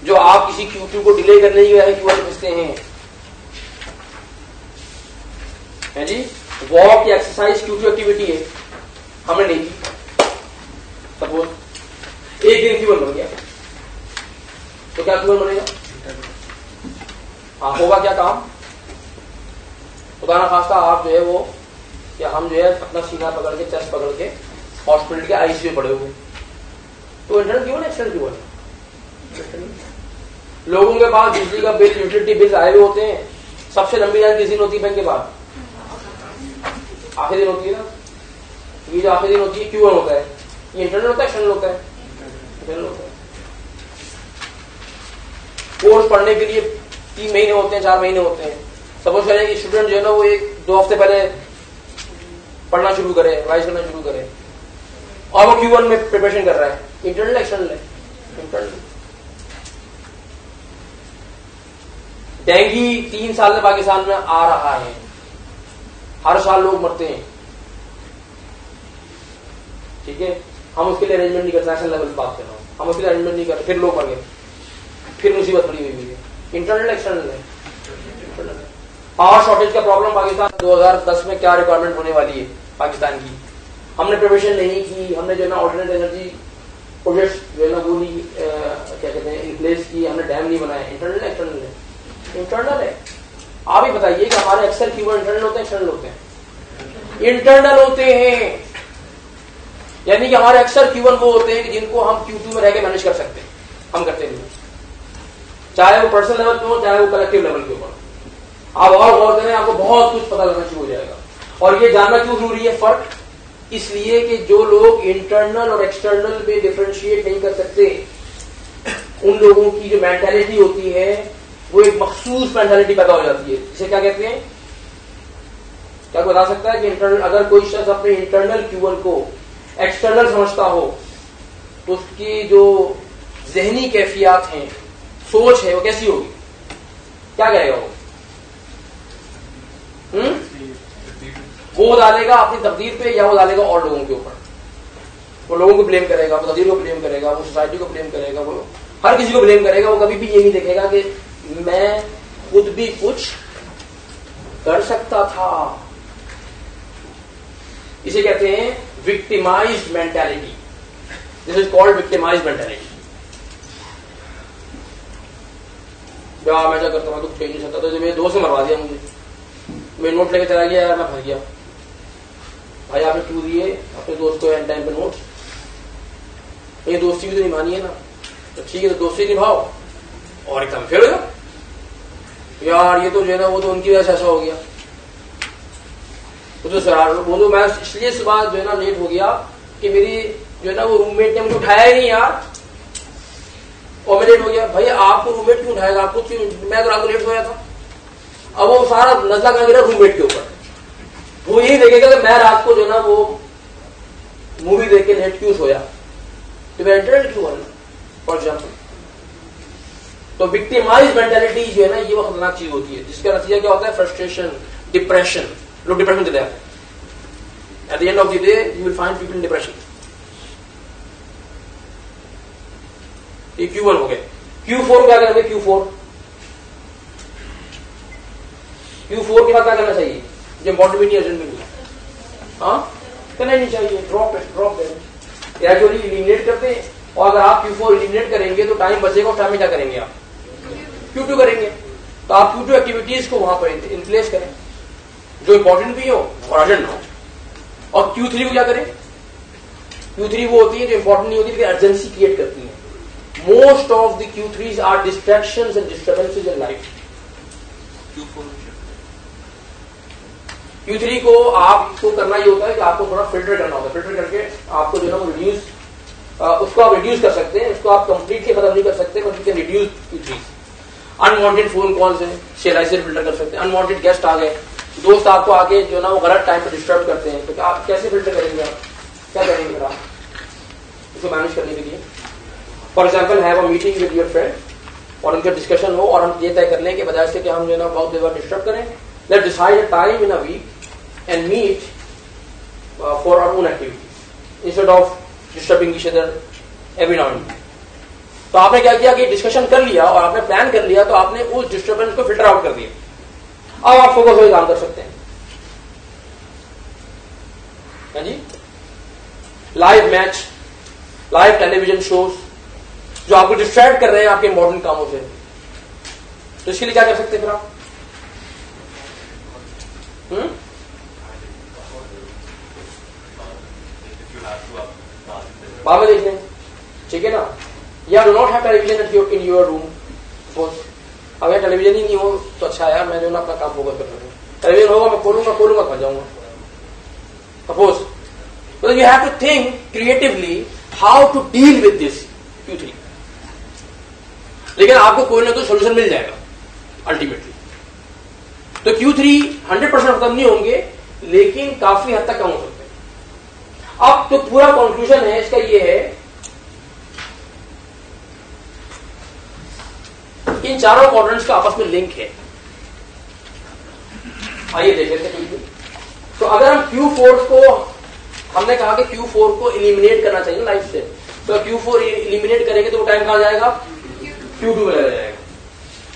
जो आप किसी Q2 को डिले करने की वजह से Q1 में फंसते हैं, है जी। वॉक या एक्सरसाइज Q2 एक्टिविटी है, हमने नहीं की, सपोज एक दिन Q1 बन गया, तो क्या Q1 बनेगा? हाँ, होगा क्या काम? खुदा ना खास्ता आप जो है वो, या हम जो है अपना सीना पकड़ के, चेस्ट पकड़ के हॉस्पिटल के आईसीयू में पड़े हुए, तो इंटरनल Q1 एक्सटर्नल Q1। लोगों के पास बिजली का बिल, यूटिलिटी बिल आए हुए होते हैं। सबसे लंबी लाइन किस दिन होती है बैंक के बाद? आखिरी दिन होती है ना। ये जो आखिरी दिन होती है Q1 होता है। ये इंटरनल होता है, एक्सटर्नल होता है? इंटरनल होता है। कोर्स पढ़ने के लिए 3 महीने होते हैं, 4 महीने होते हैं। सपोज करें कि स्टूडेंट जो है ना वो 1-2 हफ्ते पहले पढ़ना शुरू करे, रिवाइज करना शुरू करे, और वो Q1 में प्रिपरेशन कर रहा है। इंटरनल एक्सटर्नल है? इंटरनल। डेंगू 3 साल से पाकिस्तान में आ रहा है, हर साल लोग मरते हैं, ठीक है। हम उसके लिए अरेंजमेंट नहीं करते, नेशनल लेवल पे बात कर रहा हूं, हम उसके लिए अरेंजमेंट नहीं करते, फिर लोग मर गए, फिर मुसीबत पड़ी हुई है। इंटरनल एक्सटर्नल है? इंटरनल। पावर शॉर्टेज का प्रॉब्लम पाकिस्तान 2010 में क्या रिक्वायरमेंट होने वाली है पाकिस्तान की, हमने प्रिपरेशन नहीं की, हमने जो है ना ऑल्टरनेट एनर्जी प्रोजेक्ट जो है ना वो नहीं क्या कहते हैं इन प्लेस की, हमने डैम नहीं बनाया। इंटरनल एक्सटर्नल है? इंटरनल है। आप ही बताइए कि हमारे अक्सर Q1 इंटरनल होते हैं एक्सटर्नल होते हैं? इंटरनल होते हैं। यानी कि हमारे अक्सर Q1 वो होते हैं कि जिनको हम Q2 में रह के मैनेज कर सकते हैं, हम करते नहीं, चाहे वो पर्सनल लेवल पे हो चाहे वो कलेक्टिव लेवल के ऊपर। आप और गौर करें, आपको बहुत कुछ पता लगना शुरू हो जाएगा। और ये जानना क्यों जरूरी है फर्क? इसलिए कि जो लोग इंटरनल और एक्सटर्नल पे डिफरेंशिएट नहीं कर सकते, उन लोगों की जो मेंटालिटी होती है वो एक मखसूस मेंटालिटी पैदा हो जाती है, जिसे क्या कहते हैं? क्या बता सकता है कि इंटरनल, अगर कोई शख्स अपने इंटरनल Q1 को एक्सटर्नल समझता हो तो उसकी जो जहनी कैफियत है, सोच है, वो कैसी होगी? क्या कहेगा वो? वो डालेगा अपनी तकदीर पे या वो डालेगा और लोगों के ऊपर? वो लोगों को ब्लेम करेगा, वो तकदीर को ब्लेम करेगा, वो सोसाइटी को ब्लेम करेगा, वो हर किसी को ब्लेम करेगा। वो कभी भी ये नहीं देखेगा कि मैं खुद भी कुछ कर सकता था। इसे कहते हैं victimised mentality. This is called victimised mentality. यार मैं क्या करता हूं, तो कुछ नहीं सकता, तो मेरे दोस्त ने मरवा दिया मुझे, मैं नोट लेके चला गया, यार मैं फंस गया। भाई आपने क्यों दिए अपने दोस्त को एंड टाइम पे नोट्स? ये दोस्ती भी तो नहीं मानी है ना, तो ठीक है, तो दोस्ती निभाओ और एकदम फिर हो जाओ। यार ये तो जो है ना, वो तो उनकी वजह से ऐसा हो गया, वो तो मैं इसलिए सुबह जो है ना लेट हो गया कि मेरी जो है ना वो रूममेट ने मुझे उठाया ही नहीं यार, और मैं लेट हो गया। भाई आपको रूममेट क्यों उठाएगा? आपको क्यों? मैं तो रात को लेट सोया था। अब वो सारा नजला कर गिरा रूममेट के ऊपर। वो यही देखेगा कि मैं रात को जो है ना वो मूवी देख के लेट क्यों सोया, तो मैं इंटरनल क्यों है फॉर एग्जाम्पल। तो विक्टिमाइज मेंटालिटी जो है ना, ये वो खतरनाक चीज होती है, जिसका नतीजा क्या होता है? Frustration, depression. लोग डिप्रेशन चले जाते हैं। At the end of the day you will find people in depression. ये Q1 हो गया। Q4 क्या करेंगे? Q4 के बाद क्या करना चाहिए? जो इंपॉर्टेंट भी नहीं, अर्जेंट भी नहीं, हाँ करना ही नहीं चाहिए। ड्रॉप इट, ग्रेजुअली एलिमिनेट करते हैं। और अगर आप Q4 एलिमिनेट करेंगे तो टाइम बचेगा, उस टाइम में क्या करेंगे आप? Q2 करेंगे। तो आप Q2 एक्टिविटीज को वहां पर इन प्लेस करें जो इंपॉर्टेंट भी हो और अर्जेंट ना हो। और Q3 को क्या करें? Q3 वो होती है जो इंपॉर्टेंट नहीं होती लेकिन अर्जेंसी क्रिएट करती है। Most of the Q3s are distractions and disturbances in life. Q3 को आपको करना ये होता है कि आपको थोड़ा फिल्टर करना होता है। फिल्टर करके आपको जो है वो रिड्यूस, उसको आप रिड्यूस कर सकते हैं, उसको आप कंप्लीटली खत्म नहीं कर सकते, but you can reduce Q3। Unwanted phone calls हैं, शेयराइज से फिल्टर कर सकते हैं। अनवांटेड गेस्ट आ गए, दोस्त आपको आके जो ना वो गलत टाइम पे डिस्टर्ब करते हैं, तो आप कैसे फिल्टर करेंगे? आप क्या करेंगे आप इसको मैनेज करने के लिए? For example have a meeting with your friend और उनका डिस्कशन हो और हम ये तय कर लें कि बजाय से कि हम जो है ना बहुत देर बाद डिस्टर्ब करें, let's decide a time in a weekend meet for our own activity instead of disturbing each other every now and then. तो आपने क्या किया कि डिस्कशन कर लिया और आपने प्लान कर लिया, तो आपने उस डिस्टर्बेंस को फिल्टर आउट कर दिया। अब आप फोकस होकर काम कर सकते हैं। हाँ जी, live match, live television shows जो आपको डिस्ट्रैक्ट कर रहे हैं आपके इंपॉर्टेंट कामों से, तो इसके लिए क्या कर सकते हैं फिर आप? बाद में देख लें, ठीक है ना? या do not have television in your room. Suppose अगर टेलीविजन ही नहीं हो तो अच्छा यार, मैं जो ना अपना काम फोकस कर रहा हूँ। टेलीविजन होगा मैं खोलूंगा फंस जाऊंगा। सपोज तो you have to think creatively how to deal with this Q3। लेकिन आपको कोई ना कोई सोल्यूशन मिल जाएगा अल्टीमेटली। तो Q3 100% खत्म नहीं होंगे, लेकिन काफी हद तक कम हो सकते हैं। अब तो पूरा कंक्लूजन है इसका ये है, इन चारों क्वाड्रेंट्स का आपस में लिंक है। आइए देख लेते हैं। तो अगर हम Q4 को, हमने कहा कि Q4 को एलिमिनेट करना चाहिए लाइफ से, तो Q4 एलिमिनेट करेंगे तो वो टाइम कहां जाएगा? Q2 में लग जाएगा।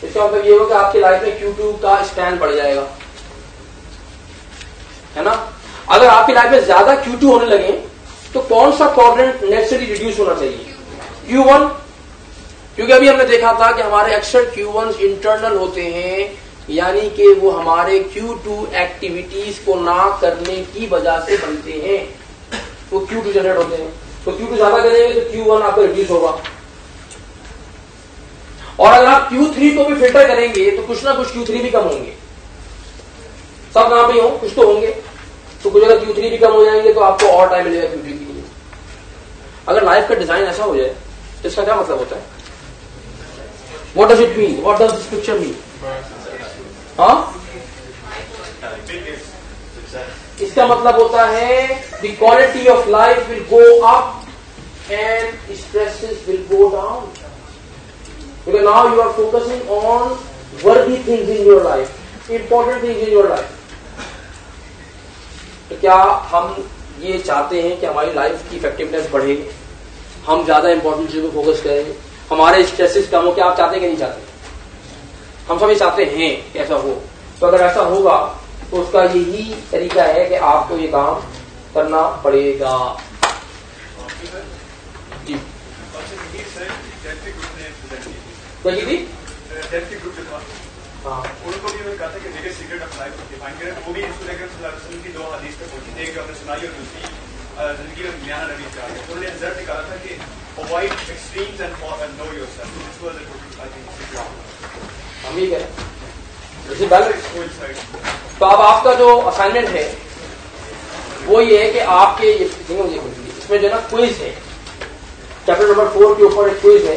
इसका मतलब ये होगा कि आपकी लाइफ में Q2 का स्पैन बढ़ जाएगा, है ना? अगर आपकी लाइफ में ज्यादा Q2 होने लगे तो कौन सा क्वाड्रेंट नेचुरली रिड्यूस होना चाहिए? Q1, क्योंकि अभी हमने देखा था कि हमारे अक्सर Q1 इंटरनल होते हैं, यानी कि वो हमारे Q2 एक्टिविटीज को ना करने की वजह से बनते हैं, तो Q2 जनरेट होते हैं। तो Q2 ज्यादा करेंगे तो Q1 आपका रिड्यूस होगा, और अगर आप Q3 को भी फिल्टर करेंगे तो कुछ ना कुछ Q3 भी कम होंगे, सब कहां पे हो, कुछ तो होंगे, तो कुछ अगर Q3 भी कम हो जाएंगे तो आपको और टाइम मिलेगा Q3 के लिए। अगर लाइफ का डिजाइन ऐसा हो जाए तो इसका क्या मतलब होता है? What does it mean? What does this picture mean? हाँ, इसका मतलब होता है the quality of life will go up and stresses will go down, because now you are focusing on worthy things in your life, important things in your life. तो क्या हम ये चाहते हैं कि हमारी लाइफ की इफेक्टिवनेस बढ़े, हम ज्यादा इंपॉर्टेंट चीजों को फोकस करें, हमारे स्ट्रेसेस कम हो? क्या आप चाहते हैं कि नहीं चाहते? हम सभी चाहते हैं कि ऐसा हो। तो अगर ऐसा होगा तो उसका यही तरीका है कि आपको ये काम करना पड़ेगा। जी हाँ, उनको भी कहा था कि देखिए सीक्रेट ऑफ लाइफ डिफाइन करें, वो भी इसको लेकर की 2 हदीस पे पहुंची, एक हमने सुनाई और दूसरी जिंदगी में न्याय नबी से आगे उन्होंने रिजल्ट निकाला था कि avoid extremes and no yourself. This was I think secret. हम ही करें जैसे बैलेंस। तो अब आपका जो असाइनमेंट है वो ये है कि आपके इसमें जो ना क्विज है, चैप्टर नंबर 4 के ऊपर एक क्विज है।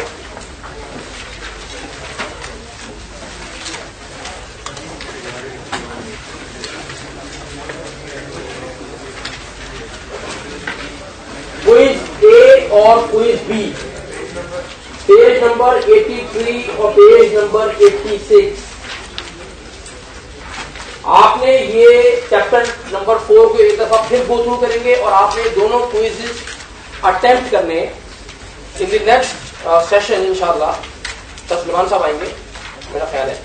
क्विज ए और क्विज बी, पेज नंबर 83 और पेज नंबर 86। आपने ये चैप्टर नंबर 4 को एक दफा फिर गो थ्रू करेंगे और आपने दोनों क्विजेस अटेम्प्ट करने। इन द नेक्स्ट सेशन इंशाल्लाह तस्लिमान साहब आएंगे मेरा ख्याल है,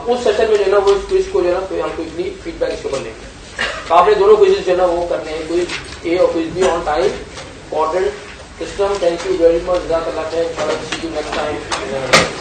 उस सेशन में जो है ना वो इस क्विज को जो है ना हम क्विकली फीडबैक इसके ऊपर लेंगे। तो आपने दोनों क्विजेस जो है ना वो करने हैं, क्विज ए और quiz B on time, important system. Thank you very much, जज़ाकल्लाह खैर, सी यू नेक्स्ट टाइम।